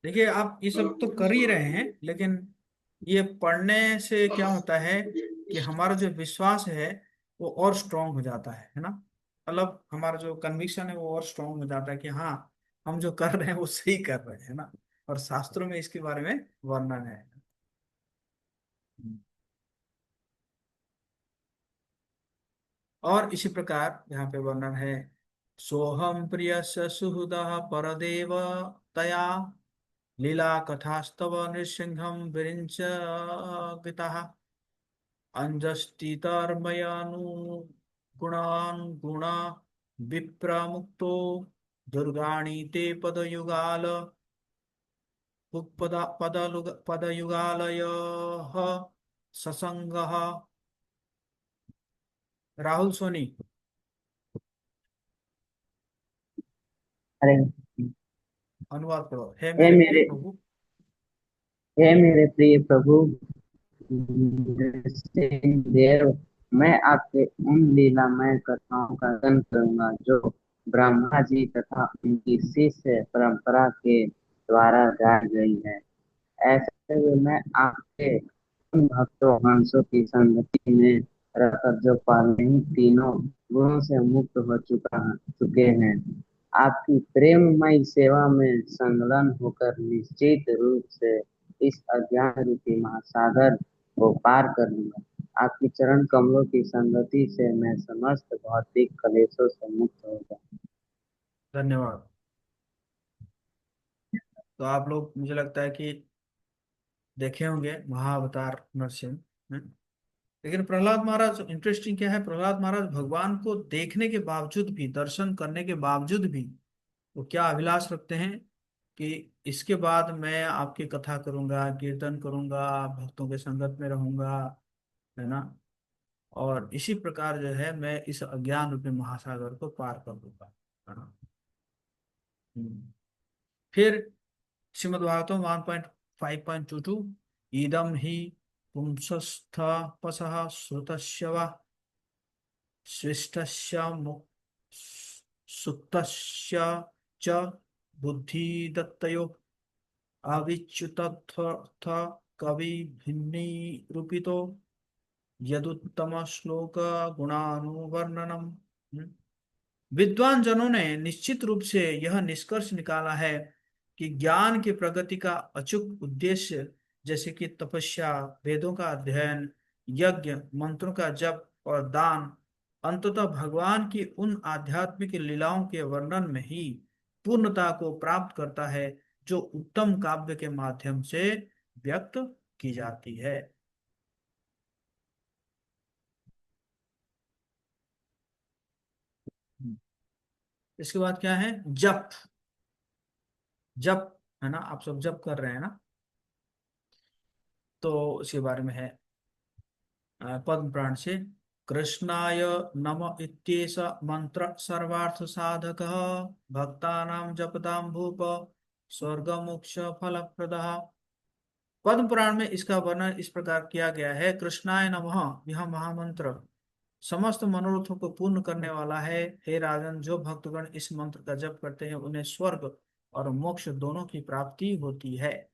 देखिए आप ये सब तो कर ही रहे हैं, लेकिन ये पढ़ने से क्या होता है कि हमारा जो विश्वास है वो और स्ट्रांग हो जाता है ना। मतलब हमारा जो कन्विक्शन है वो और स्ट्रांग हो जाता है कि हाँ, हम जो कर रहे हैं वो सही कर रहे हैं ना। और शास्त्रों में इसके बारे में वर्णन है। और इसी प्रकार यहाँ पे वर्णन है। सोहम प्रिय सुहृद परदेव तया लीला कथास्तव नृसिंहम विरिञ्च गीता अंजस्तितर्मयानुगुणान् गुण विप्रमुक्तो दुर्गाणि ते पदयुगाल पदयुगालयः ससंगः। राहुल सोनी अरे अनुवाद करो। हे हे मेरे प्रिय मेरे प्रभु। हे मेरे प्रिय प्रभु देव, मैं आपके उन लीलामय कथाओं का गान करूंगा जो ब्रह्मा जी तथा उनकी शिष्य परंपरा के द्वारा गाई गई है। ऐसे में मैं आपके उन भक्तों हंसों की संगति में रहकर जो पहले ही तीनों गुणों से मुक्त हो चुके हैं, आपकी प्रेममयी सेवा में संलग्न होकर निश्चित रूप से इस अज्ञान रूपी महासागर को पार कर लूंगा। आपकी चरण कमलों की संगति से मैं समस्त भौतिक कलेशों से मुक्त हो जाऊं। धन्यवाद। तो आप लोग मुझे लगता है कि देखे होंगे महाअवतार नरसिंह हैं? लेकिन प्रहलाद महाराज इंटरेस्टिंग क्या है, प्रहलाद महाराज भगवान को देखने के बावजूद भी, दर्शन करने के बावजूद भी वो क्या अभिलाष रखते हैं कि इसके बाद मैं आपकी कथा करूंगा, कीर्तन करूंगा, भक्तों के संगत में रहूंगा, है ना। और इसी प्रकार जो है मैं इस अज्ञान रूपी महासागर को पार कर दूंगा, है ना। फिर श्रीमद्भागवतम 1.5.22, इदम ही पुंसस्थापसः श्रुतस्य वा स्विष्टस्य सुप्तस्य च बुद्धिदत्तयो अविच्युतथ कवि भिन्नी रूपितो यदुत्तम श्लोक गुणानुवर्णनम। विद्वान जनों ने निश्चित रूप से यह निष्कर्ष निकाला है कि ज्ञान की प्रगति का अचूक उद्देश्य, जैसे कि तपस्या, वेदों का अध्ययन, यज्ञ, मंत्रों का जप और दान, अंततः भगवान की उन आध्यात्मिक लीलाओं के वर्णन में ही पूर्णता को प्राप्त करता है जो उत्तम काव्य के माध्यम से व्यक्त की जाती है। इसके बाद क्या है? जप। जप, है ना, आप सब जप कर रहे हैं ना, तो उसके बारे में है पद्म पुराण से। कृष्णाय नम इत्येष मंत्र सर्वार्थ साधक भक्तानां जपतां भूप स्वर्ग मोक्ष फलप्रदः। पद्म पुराण में इसका वर्णन इस प्रकार किया गया है। कृष्णाय नमः, यह महामंत्र समस्त मनोरथों को पूर्ण करने वाला है। हे राजन, जो भक्तगण इस मंत्र का जप करते हैं उन्हें स्वर्ग और मोक्ष दोनों की प्राप्ति होती है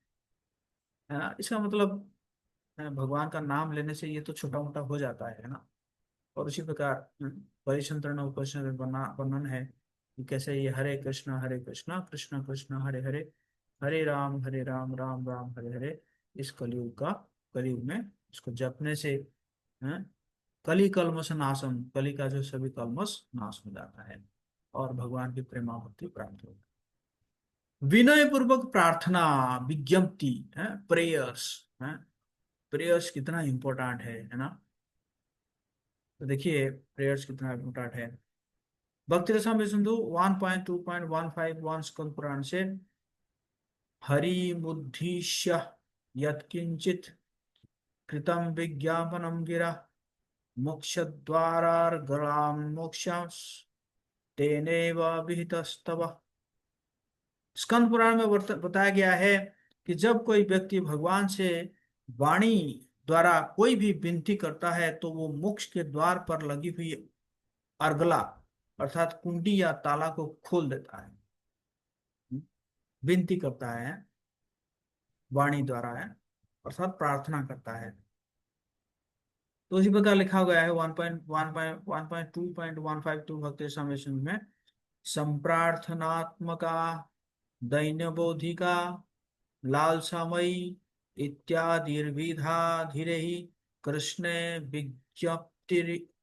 ना। इसका मतलब भगवान का नाम लेने से ये तो छोटा मोटा हो जाता है ना। और उसी प्रकार परिसंतरण उपनिषद में वर्णन है कि कैसे ये हरे कृष्णा कृष्ण कृष्ण हरे हरे, हरे राम राम राम हरे हरे, इस कलयुग में इसको जपने से कली कल्मष नाशम, कली का जो सभी कल्मष नाश हो जाता है और भगवान की प्रेमाभक्ति प्राप्त होती है। विनय पूर्वक प्रार्थना, विज्ञप्ति है, प्रेयर्स है। प्रेयर्स कितना इंपॉर्टेंट है ना। तो देखिए प्रेयर्स कितना इंपॉर्टेंट है। भक्ति रसामृत सिंधु 1.2.151 स्कंद पुराण से। हरिमुद्दिश्य यत्किंचित कृतं विज्ञापनं गिरा मोक्षद्वारार्गलां मोक्षांश तेनेव विहितस्तव। स्कंद पुराण में बताया गया है कि जब कोई व्यक्ति भगवान से वाणी द्वारा कोई भी विनती करता है तो वो मोक्ष के द्वार पर लगी हुई अर्गला अर्थात कुंडी या ताला को खोल देता है। विनती करता है वाणी द्वारा है, अर्थात प्रार्थना करता है। तो उसी प्रकार लिखा गया है 1.1.1.2.152 भक्ति समेशन में। संप्रार्थनात्मका दैन्य बोधिका लालसामयी इत्यादिर्विधा धीरे ही कृष्ण विज्ञप्तिरिता।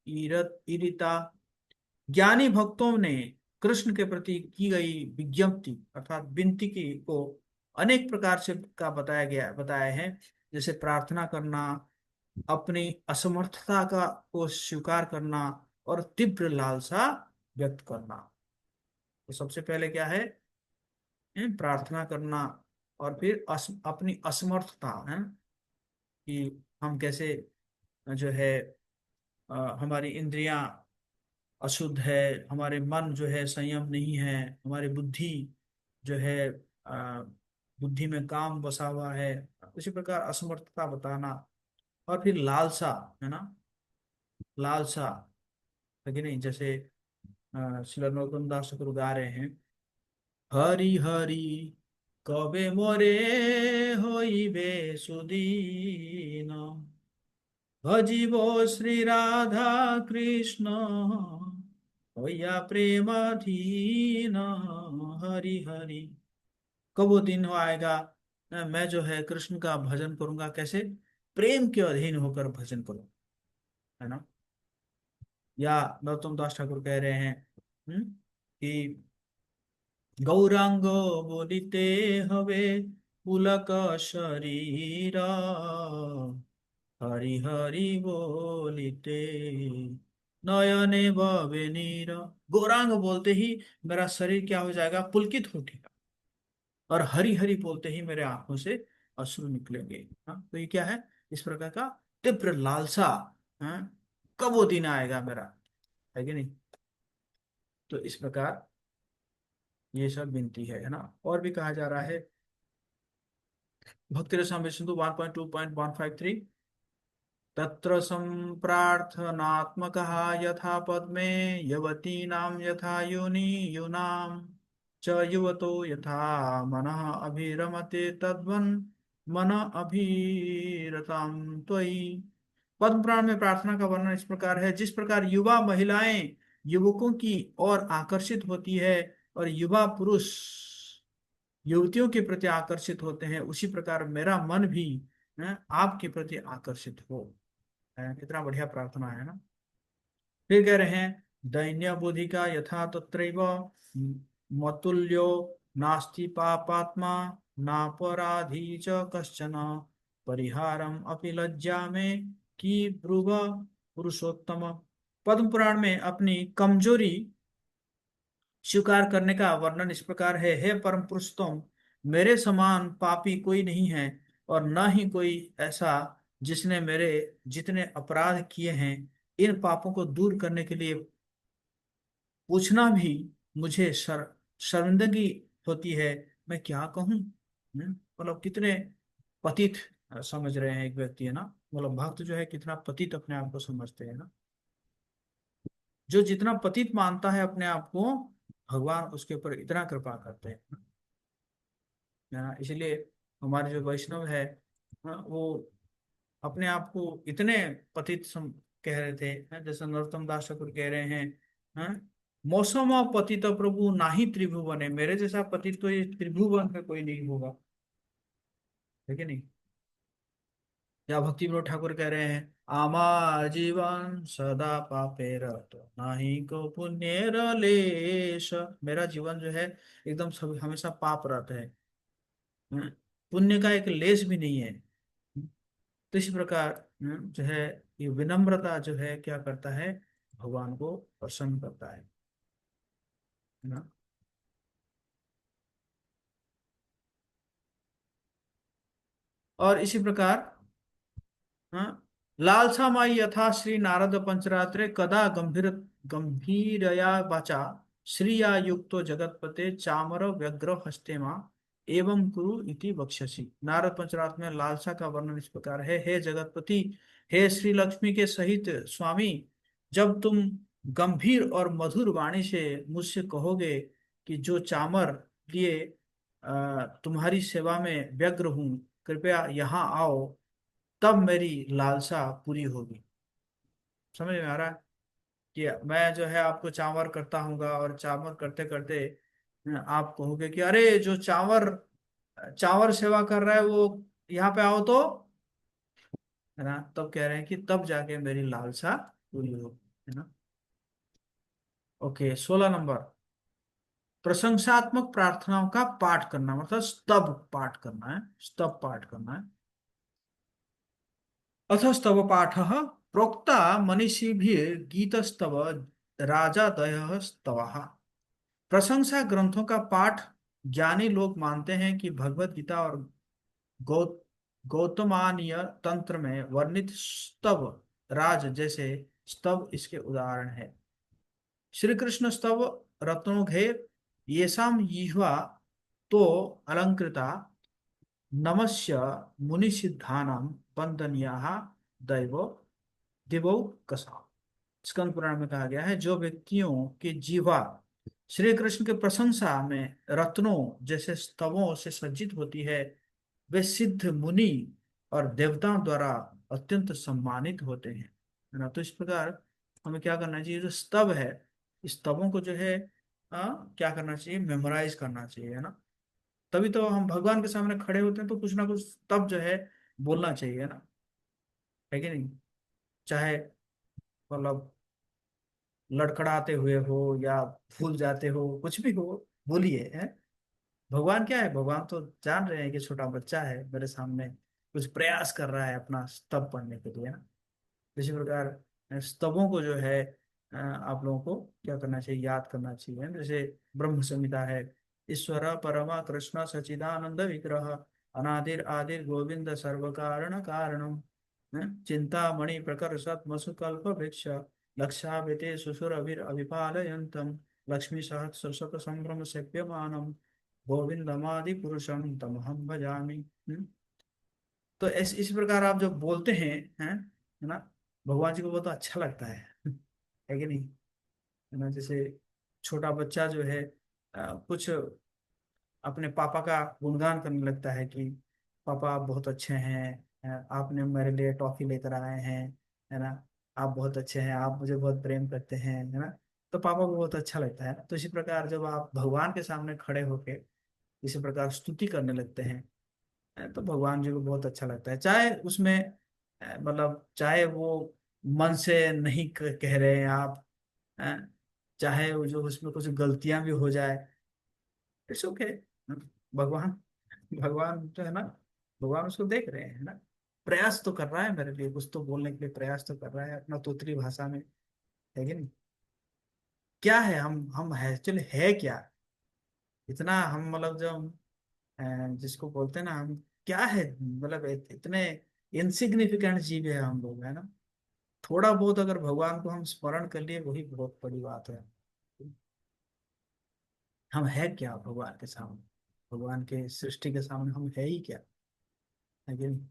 ज्ञानी भक्तों ने कृष्ण के प्रति की गई विज्ञप्ति अर्थात विनती की को अनेक प्रकार से का बताया है। जैसे प्रार्थना करना, अपनी असमर्थता का को स्वीकार करना और तीव्र लालसा व्यक्त करना। तो सबसे पहले क्या है? प्रार्थना करना और फिर अपनी असमर्थता है कि हम कैसे जो है हमारी इंद्रियां अशुद्ध है, हमारे मन जो है संयम नहीं है, हमारी बुद्धि जो है अ, बुद्धि में काम बसा हुआ है। उसी प्रकार असमर्थता बताना और फिर लालसा, है ना, लालसा है कि नहीं। जैसे श्रील नरोत्तम दास ठाकुर गा रहे हैं, हरि हरि कबे मोरे होइबे सुदीन भजिब श्री राधा कृष्ण होया प्रेमाधीन। हरि हरि, कब वो दिन हो आएगा मैं जो है कृष्ण का भजन करूंगा, कैसे? प्रेम के अधीन होकर भजन करूं, है ना। या नरोत्तम दास ठाकुर कह रहे हैं कि गौरांग बोलिते हवे पुलक शरीर हरि हरि बोलिते नयने भवे नीर। गौरांग बोलते ही मेरा शरीर क्या हो जाएगा? पुलकित हो उठेगा। और हरि हरि बोलते ही मेरे आंखों से अश्रु निकलेंगे। हाँ, तो ये क्या है? इस प्रकार का तीव्र लालसा, हाँ, कब वो दिन आएगा मेरा, है कि नहीं। तो इस प्रकार ये सब विनती है ना। और भी कहा जा रहा है भक्ति रसामृत सिंधु 1.2.153, तत्र सम्प्रार्थनात्मकः यथा पद्मे यवतीनां यथा योनि यूनां च युवतो यथा मनः अभिरमते तद्वन् मन अभिरतां त्वयि। पद्म पुराण में प्रार्थना का वर्णन इस प्रकार है, जिस प्रकार युवा महिलाएं युवकों की ओर आकर्षित होती है और युवा पुरुष युवतियों के प्रति आकर्षित होते हैं, उसी प्रकार मेरा मन भी आपके प्रति आकर्षित हो। कितना बढ़िया प्रार्थना है ना। फिर कह रहे हैं दैन्य बुद्धि का यथा तत्रैव मतुल्यो नास्ति पापात्मा नापराधी च कश्चन परिहारम अपि लज्जा में की ब्रुव पुरुषोत्तम। पद्म पुराण में अपनी कमजोरी स्वीकार करने का वर्णन इस प्रकार है, हे परम पुरुषोत्तम, मेरे समान पापी कोई नहीं है और न ही कोई ऐसा जिसने मेरे जितने अपराध किए हैं। इन पापों को दूर करने के लिए पूछना भी मुझे शर्मिंदगी होती है। मैं क्या कहूँ। मतलब कितने पतित समझ रहे हैं एक व्यक्ति, है ना। मतलब भक्त जो है कितना पतित अपने आप को समझते हैं ना। जो जितना पतित मानता है अपने आप को, भगवान उसके ऊपर इतना कृपा करते हैं, है ना। इसलिए हमारे जो वैष्णव है वो अपने आप को इतने पतित कह रहे थे, जैसे नरोत्तम दास ठाकुर कह रहे हैं, मौसम पतित प्रभु नाही त्रिभुवन, मेरे जैसा पतित तो ये त्रिभुवन में कोई नहीं होगा, है कि नहीं। या भक्ति विनोद ठाकुर कह रहे हैं, आमार जीवन सदा पापे रत नाही को पुण्य लेश, मेरा जीवन जो है एकदम सब हमेशा पाप रहता है, पुण्य का एक लेश भी नहीं है। तो इस प्रकार जो है ये विनम्रता जो है क्या करता है, भगवान को प्रसन्न करता है ना। और इसी प्रकार लालसा माई यथा श्री नारद पंचरात्रे कदा गंभीर गंभीरया वाचा श्रिया युक्तो जगतपते चामर व्यग्र हस्ते माँ एवं कुरु इति वक्ष्यसि। नारद पंचरात में लालसा का वर्णन इस प्रकार है, हे जगतपति, हे श्री लक्ष्मी के सहित स्वामी, जब तुम गंभीर और मधुर वाणी से मुझसे कहोगे कि जो चामर लिए तुम्हारी सेवा में व्यग्र हूँ, कृपया यहाँ आओ, तब मेरी लालसा पूरी होगी। समझ में आ रहा है कि मैं जो है आपको चावर करता हूँगा और चावर करते करते आप कहोगे कि अरे जो चावर चावर सेवा कर रहा है वो यहाँ पे आओ तो, है ना। तब कह रहे हैं कि तब जाके मेरी लालसा पूरी होगी, है ना। ओके, 16 नंबर, प्रशंसात्मक प्रार्थनाओं का पाठ करना, मतलब स्तव पाठ करना है, स्तव पाठ करना है। अथस्तव पाठ प्रोक्ता मनीषिभिः गीतस्तव राजादयः स्तवः। प्रशंसा ग्रंथों का पाठ ज्ञानी लोग मानते हैं कि भगवत गीता और गौ गौतमानीय तंत्र में वर्णित स्तव राज जैसे स्तव इसके उदाहरण है। श्री कृष्ण स्तव रत्नोघे येषाम जिह्वा तो अलंकृता नमस्य मुनिसिद्धानां वंदनीयाः दैव दिवौ कसा। स्कंद पुराण में कहा गया है, जो व्यक्तियों की जीवा श्री कृष्ण की प्रशंसा में रत्नों जैसे स्तवों से सज्जित होती है, वे सिद्ध मुनि और देवताओं द्वारा अत्यंत सम्मानित होते हैं, है ना। तो इस प्रकार हमें क्या करना चाहिए, जो स्तव है इस स्तवों को जो है क्या करना चाहिए, मेमोराइज करना चाहिए, है ना। तभी तो हम भगवान के सामने खड़े होते हैं तो कुछ ना कुछ तब जो है बोलना चाहिए, है ना, है कि नहीं। चाहे मतलब लड़खड़ाते हुए हो या भूल जाते हो, कुछ भी हो, बोलिए है। भगवान क्या है, भगवान तो जान रहे हैं कि छोटा बच्चा है मेरे सामने, कुछ प्रयास कर रहा है अपना स्तव पढ़ने के लिए, है ना। इसी प्रकार स्तवों को जो है आप लोगों को क्या करना चाहिए, याद करना चाहिए। जैसे ब्रह्म संहिता है, ईश्वर परमा कृष्ण सचिदानंद विग्रह अनादिर आदिर गोविंद सर्व कारण कारणम। चिंता मणि प्रकर सत मसुकल्प वृक्ष लक्षाभिते सुसुर अभिर अभिपालयन्तम लक्ष्मी सहत सरस्वत संभ्रम सेव्यमानम गोविंदमादि पुरुषम तमहम भजामि। तो इस प्रकार आप जब बोलते हैं है ना, भगवान जी को बहुत अच्छा लगता है कि नहीं, है ना। जैसे छोटा बच्चा जो है कुछ अपने पापा का गुणगान करने लगता है कि पापा आप बहुत अच्छे हैं, आपने मेरे लिए टॉफी लेकर आए हैं, है ना, आप बहुत अच्छे हैं, आप मुझे बहुत प्रेम करते हैं, है ना। तो पापा को बहुत अच्छा लगता है। तो इसी प्रकार जब आप भगवान के सामने खड़े होके इसी प्रकार स्तुति करने लगते हैं, तो भगवान जी को बहुत अच्छा लगता है। चाहे उसमें मतलब चाहे वो मन से नहीं कह रहे हैं आप, अ, चाहे वो जो उसमें कुछ गलतियां भी हो जाए, इट्स ओके। भगवान भगवान जो है ना, भगवान उसको देख रहे हैं ना, प्रयास तो कर रहा है मेरे लिए, कुछ तो बोलने के लिए प्रयास तो कर रहा है अपना तोतली भाषा में, है कि नहीं। क्या है हम है एक्चुअली है क्या, इतना हम मतलब जो हम जिसको बोलते हैं ना हम, क्या है मतलब इतने इनसिग्निफिकेंट जीव है हम लोग, है ना। थोड़ा बहुत अगर भगवान को हम स्मरण कर लिए वही बहुत बड़ी बात है। हम है क्या भगवान के सामने, भगवान के सृष्टि के सामने हम है ही क्या, है कि नहीं।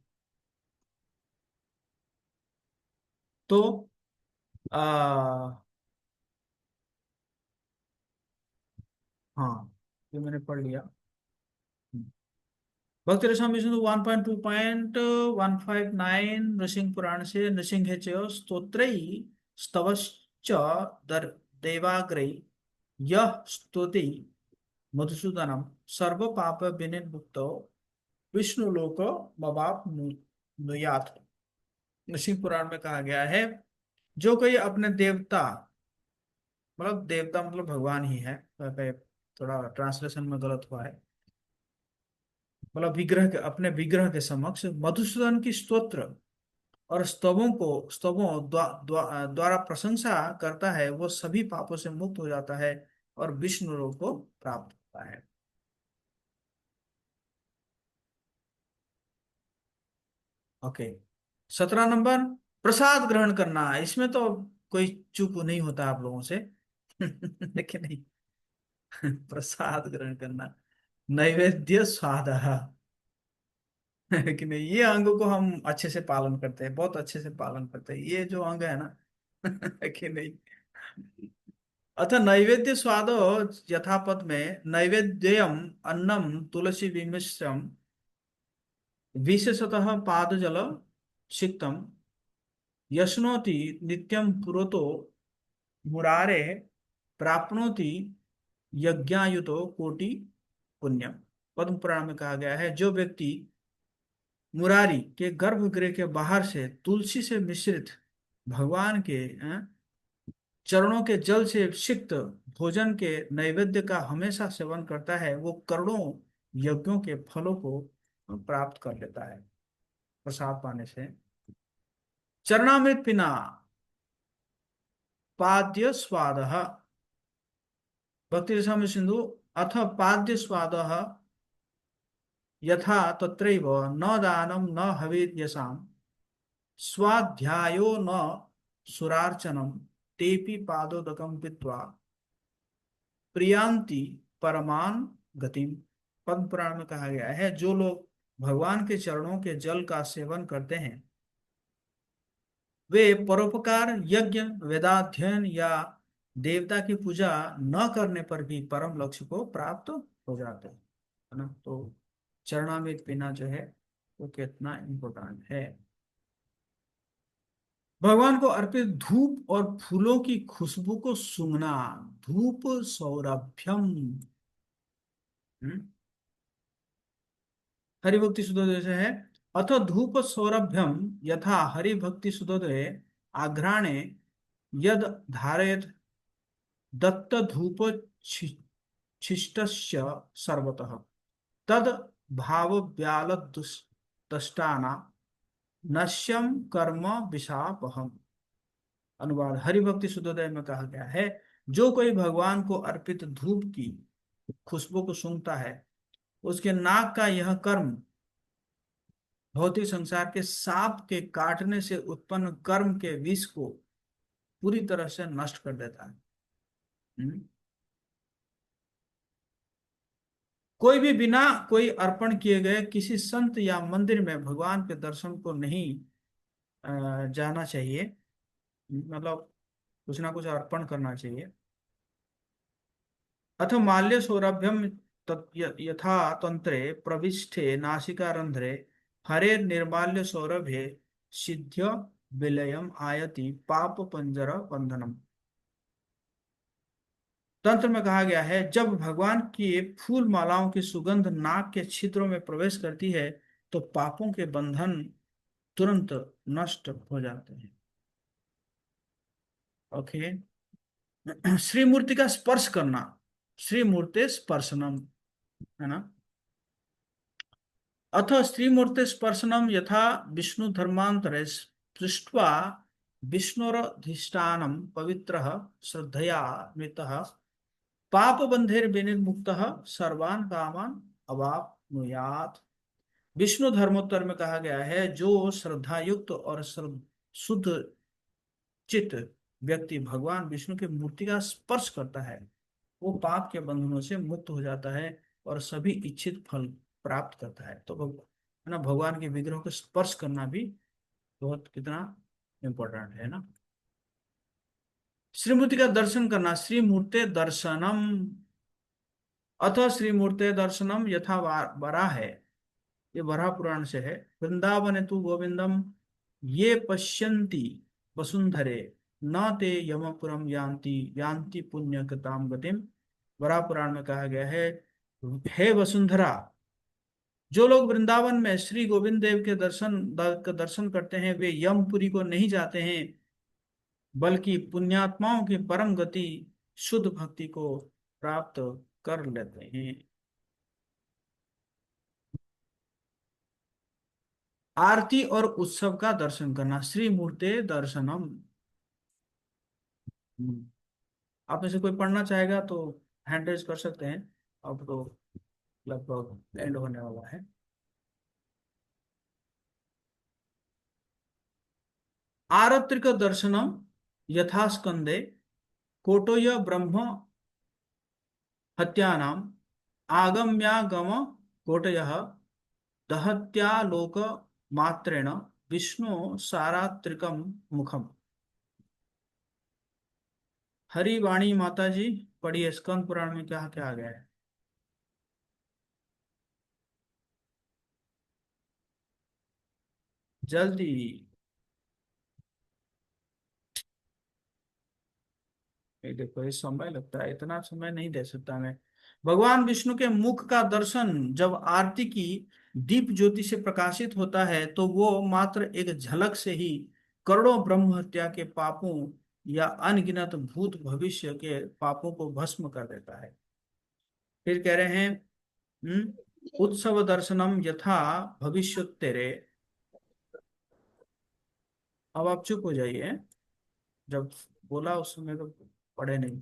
तो आ, हाँ, ये मैंने पढ़ लिया। भक्ति रसायन विष्णु 1.2.159 नृसिंह पुराण से नृसिंह स्तोत्रै स्तवश्च दर देवाग्रै यः स्तुति मधुसूदनम सर्व पाप विनिर्मुक्तो विष्णुलोक मवाप नुयात। नृसिंह पुराण में कहा गया है, जो कोई अपने देवता, मतलब देवता मतलब भगवान ही है, थोड़ा ट्रांसलेशन में गलत हुआ है, मतलब विग्रह के, अपने विग्रह के समक्ष मधुसूदन की स्तोत्र और स्तवों द्वारा प्रशंसा करता है, वो सभी पापों से मुक्त हो जाता है और विष्णु लोक को प्राप्त होता है। ओके। 17 नंबर, प्रसाद ग्रहण करना। इसमें तो कोई चूक नहीं होता आप लोगों से लेकिन नहीं, प्रसाद ग्रहण करना, नैवेद्य स्वाद है कि नहीं, ये अंग को हम अच्छे से पालन करते हैं, बहुत अच्छे से पालन करते हैं, ये जो अंग है ना है कि नहीं। अतः नैवेद्य स्वाद यथापद में नैवेद्यम अन्नम तुलसी विमिश्रम विशेषतः पादजल सिक्तम यश्नोति नित्यं पुरोतो मुरारे प्राप्नोति यज्ञायुतो कोटि पुण्यम। पद्म पुराण में कहा गया है, जो व्यक्ति मुरारी के गर्भगृह के बाहर से तुलसी से मिश्रित भगवान के चरणों के जल से सिक्त भोजन के नैवेद्य का हमेशा सेवन करता है, वो करोड़ों यज्ञों के फलों को प्राप्त कर लेता है प्रसाद पाने से। चरणामृत पिना पाद्य स्वाद, भक्ति रसायन सिंधु अथ पाद्य स्वाद यथा तत्रैव न दानम न हविर्यसाम स्वाध्यायो न सुरार्चनम तेपि पादोदकम विद्वा प्रियांति परमान गतिम। पद्म पुराण में कहा गया है, जो लोग भगवान के चरणों के जल का सेवन करते हैं, वे परोपकार यज्ञ वेदाध्ययन या देवता की पूजा न करने पर भी परम लक्ष्य को प्राप्त हो जाते हैं, है ना। तो चरणामृत पीना जो है वो कितना इम्पोर्टेंट है। भगवान को अर्पित धूप और फूलों की खुशबू को सूंघना, धूप सौरभ्यम। हरिभक्ति सुधोदय से है, अथ धूप सौरभ्यम यथा हरिभक्ति सुधोदय आघ्राणे यद धारयत दत्त धूप छिष्टस्य सर्वतः तद भाव व्यालदष्टाना नश्यम कर्म विशापहम। अनुवाद, हरिभक्ति सुधोदय में कहा गया है, जो कोई भगवान को अर्पित धूप की खुशबू को सूंघता है, उसके नाक का यह कर्म भौतिक संसार के सांप के काटने से उत्पन्न कर्म के विष को पूरी तरह से नष्ट कर देता है। हम्म? कोई भी बिना कोई अर्पण किए गए किसी संत या मंदिर में भगवान के दर्शन को नहीं जाना चाहिए। मतलब कुछ ना कुछ अर्पण करना चाहिए। अथ माल्य सौरभ्यम यथा तंत्रे प्रविष्ठे नासिकारंध्रे हरे निर्माल्य सौरभे सिद्ध्य विलयम आयति पाप पंजर बंधनम। तंत्र में कहा गया है, जब भगवान की फूल मालाओं की सुगंध नाक के छिद्रों में प्रवेश करती है तो पापों के बंधन तुरंत नष्ट हो जाते हैं। ओके। श्री मूर्ति का स्पर्श करना, श्री मूर्ति स्पर्शनम, है ना। अथ स्त्री मूर्ति स्पर्शनम यथा विष्णु धर्मांतरे पृष्ट्वा विष्णुरधिष्ठानम पवित्र श्रद्धया मृत पाप बंधेर विनिर्मुक्त सर्वान कामान अवाप्नुयात्। विष्णु धर्मोत्तर में कहा गया है, जो श्रद्धायुक्त और शुद्ध चित्त व्यक्ति भगवान विष्णु की मूर्ति का स्पर्श करता है वो पाप के बंधनों से मुक्त हो जाता है और सभी इच्छित फल प्राप्त करता है। तो है ना, भगवान के विग्रह को स्पर्श करना भी बहुत कितना इम्पोर्टेंट है ना। श्रीमूर्ति का दर्शन करना, श्री मूर्ते दर्शनम। अथ श्री मूर्ते दर्शनम यथा वरा है, ये वराह पुराण से है। वृंदावन तु गोविंदम ये पश्यन्ति वसुंधरे न ते यमपुरम यान्ति यान्ति पुण्य कृताम गतिम। वराह पुराण में कहा गया है, हे वसुंधरा, जो लोग वृंदावन में श्री गोविंद देव के दर्शन करते हैं वे यमपुरी को नहीं जाते हैं बल्कि पुण्यात्माओं की परम गति शुद्ध भक्ति को प्राप्त कर लेते हैं। आरती और उत्सव का दर्शन करना, श्री मूर्ते दर्शनम। आप में से कोई पढ़ना चाहेगा तो हैंड रेज कर सकते हैं। अब तो लगभग एंड होने वाला है। आरत्रिक दर्शनम यथा स्कंदे कोटोय ब्रह्म हत्यानाम आगम्यागम कोटयः दहत्यालोक मात्रेण विष्णु सारात्रिकम मुखम। हरि वाणी माता जी पढ़िए, स्कंद पुराण में क्या क्या आ गया है। जल्दी। ये देखो, ये समय लगता है, इतना समय नहीं दे सकता मैं। भगवान विष्णु के मुख का दर्शन जब आरती की दीप ज्योति से प्रकाशित होता है तो वो मात्र एक झलक से ही करोड़ों ब्रह्म हत्या के पापों या अनगिनत भूत भविष्य के पापों को भस्म कर देता है। फिर कह रहे हैं, उत्सव दर्शनम यथा भविष्योत्तरे। अब आप चुप हो जाइए, जब बोला उस समय तो पढ़े नहीं।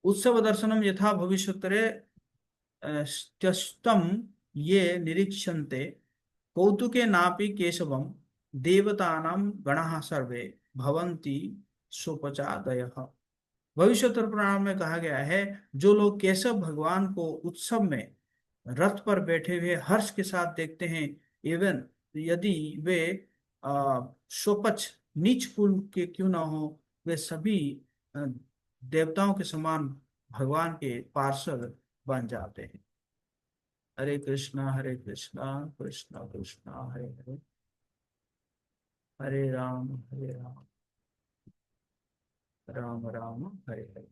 उत्सव दर्शनम यथा भविष्योत्तरे त्यस्तम ये निरीक्षन्ते कौतुके नापि केशवम देवतानां गणाः सर्वे भवन्ति सोपचादयः। भविष्योत्तर पुराण में कहा गया है, जो लोग केशव भगवान को उत्सव में रथ पर बैठे हुए हर्ष के साथ देखते हैं, एवं यदि वे शोपच नीच कुल के क्यों ना हो, वे सभी अ, देवताओं के समान भगवान के पार्षद बन जाते हैं। हरे कृष्णा कृष्णा कृष्णा हरे हरे, हरे राम राम राम हरे हरे।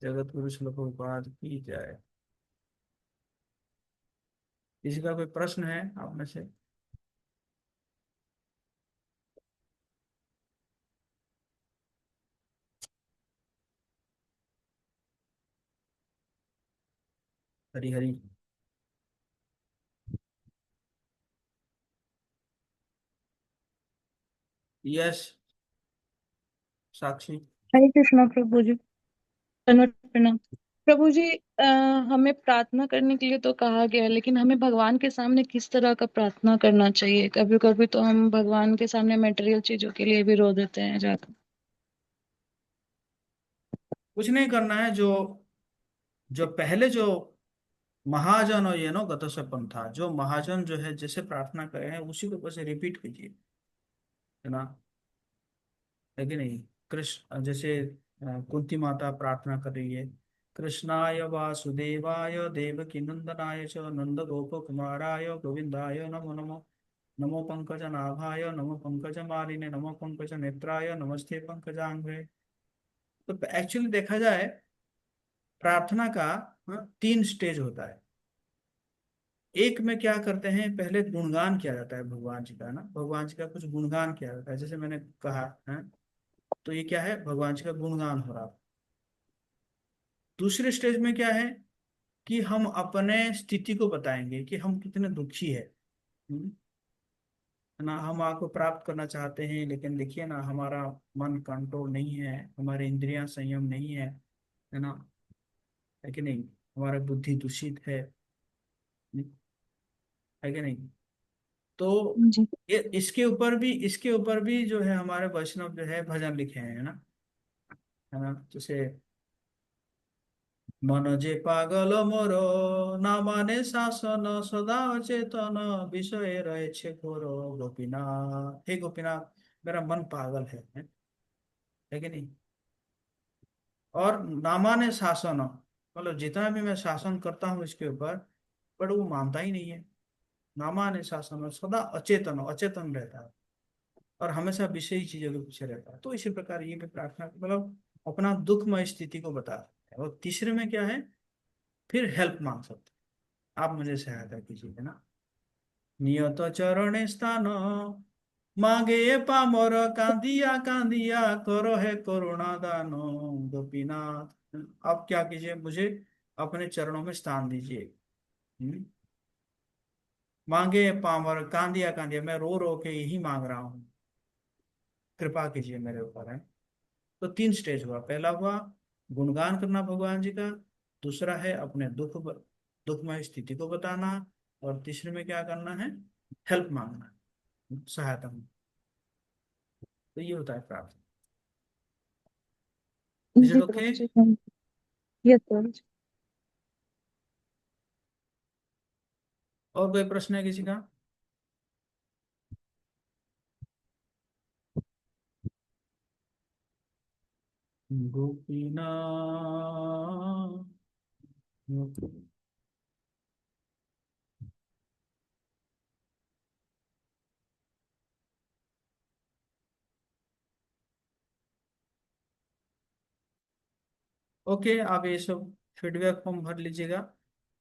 जगत गुरु श्रील प्रभुपाद की जय। किसी का कोई प्रश्न है आप में से? हरी हरी। यस साक्षी। हरे कृष्णा प्रभु जी। धन्यवाद प्रणाम। प्रभु जी, हमें प्रार्थना करने के लिए तो कहा गया है, लेकिन हमें भगवान के सामने किस तरह का प्रार्थना करना चाहिए? कभी कभी तो हम भगवान के सामने मटेरियल चीजों के लिए भी रो देते हैं जाकर। कुछ नहीं करना है। जो जो पहले जो महाजन और ये नो गतसपन था, जो महाजन जो है जैसे प्रार्थना करे हैं उसी को बस रिपीट कीजिए, है ना। है कि नहीं। कृष्ण जैसे कुंती माता प्रार्थना कर रही है, कृष्णाय वासुदेवाय देवकी नंदनाय च नंद गोप कुमाराय गोविंदाय नमो नमो। नमो पंकज नाभाय नमो पंकज मालिने नमो पंकज नेत्राय नमस्ते पंकजांघ्रे। तो एक्चुअली देखा जाए प्रार्थना का, तीन स्टेज होता है। एक में क्या करते हैं, पहले गुणगान किया जाता है भगवान जी का, ना भगवान जी का कुछ गुणगान किया जाता है, जैसे मैंने कहा है। तो ये क्या है, भगवान जी का गुणगान हो रहा है। दूसरे स्टेज में क्या है कि हम अपने स्थिति को बताएंगे कि हम कितने दुखी है। है ना। हम आपको प्राप्त करना चाहते हैं, लेकिन देखिए ना हमारा मन कंट्रोल नहीं है, हमारे इंद्रियां संयम नहीं है ना। है कि नहीं। हमारा बुद्धि दूषित है कि नहीं। तो जी। ये इसके ऊपर भी जो है हमारे वैष्णव जो है भजन लिखे हैं, है ना। है ना। जैसे मन जे पागल मोर ना माने शासन सदा चेतन विषय रहे छे घोर गोपीनाथ। हे गोपीनाथ, मेरा मन पागल है कि नहीं। और ना माने शासन, मतलब जितना भी मैं शासन करता हूँ इसके ऊपर, पर वो मानता ही नहीं है। ना माने शासन, सदा अचेतन अचेतन रहता है और हमेशा विषयी चीजों के पीछे रहता है। तो इसी प्रकार ये भी प्रार्थना मतलब अपना दुखमय स्थिति को बता है। और तीसरे में क्या है, फिर हेल्प मांग सकते हैं, आप मुझे सहायता कीजिए, है ना। नियत चरण स्थान मांगे पामर कांदिया कांदिया करो है करुणा दान गोपीनाथ। आप क्या कीजिए, मुझे अपने चरणों में स्थान दीजिए। हम्म? मांगे पामर कांदिया कांदिया, मैं रो रो के यही मांग रहा हूँ, कृपा कीजिए मेरे ऊपर, है। तो तीन स्टेज हुआ, पहला हुआ गुणगान करना भगवान जी का, दूसरा है अपने दुखमय स्थिति को बताना, और तीसरे में क्या करना है, हेल्प मांगना, सहायता मांगना। तो ये होता है प्रार्थना। इज इट जी ओके। प्रभु जी, थैंक यू। यस प्रभु जी। और कोई प्रश्न है किसी का। गोपीनाथ। ओके, आप ये सब फीडबैक फॉर्म भर लीजिएगा।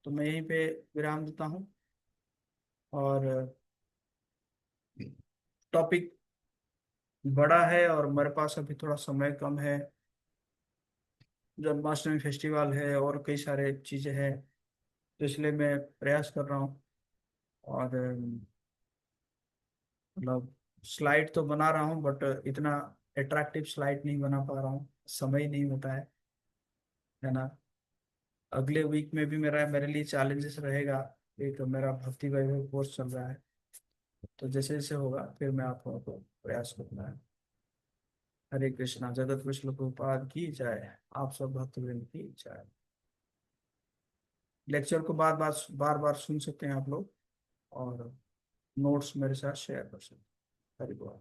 तो मैं यहीं पे विराम देता हूँ। और टॉपिक बड़ा है और मेरे पास अभी थोड़ा समय कम है। जन्माष्टमी फेस्टिवल है और कई सारे चीज़ें हैं, तो इसलिए मैं प्रयास कर रहा हूँ। और मतलब स्लाइड तो बना रहा हूँ, बट इतना अट्रैक्टिव स्लाइड नहीं बना पा रहा हूँ, समय नहीं होता है ना। अगले वीक में भी मेरे लिए चैलेंजेस रहेगा। एक मेरा भक्ति वैभव कोर्स चल रहा है, तो जैसे जैसे होगा फिर मैं आपको प्रयास करूंगा। हरे कृष्णा, जगत विष्णु प्रभुपाद की जय। आप सब भक्तवृंद की जय। लेक्चर को बार बार सुन सकते हैं आप लोग, और नोट्स मेरे साथ शेयर कर सकते हैं। हरि बोल।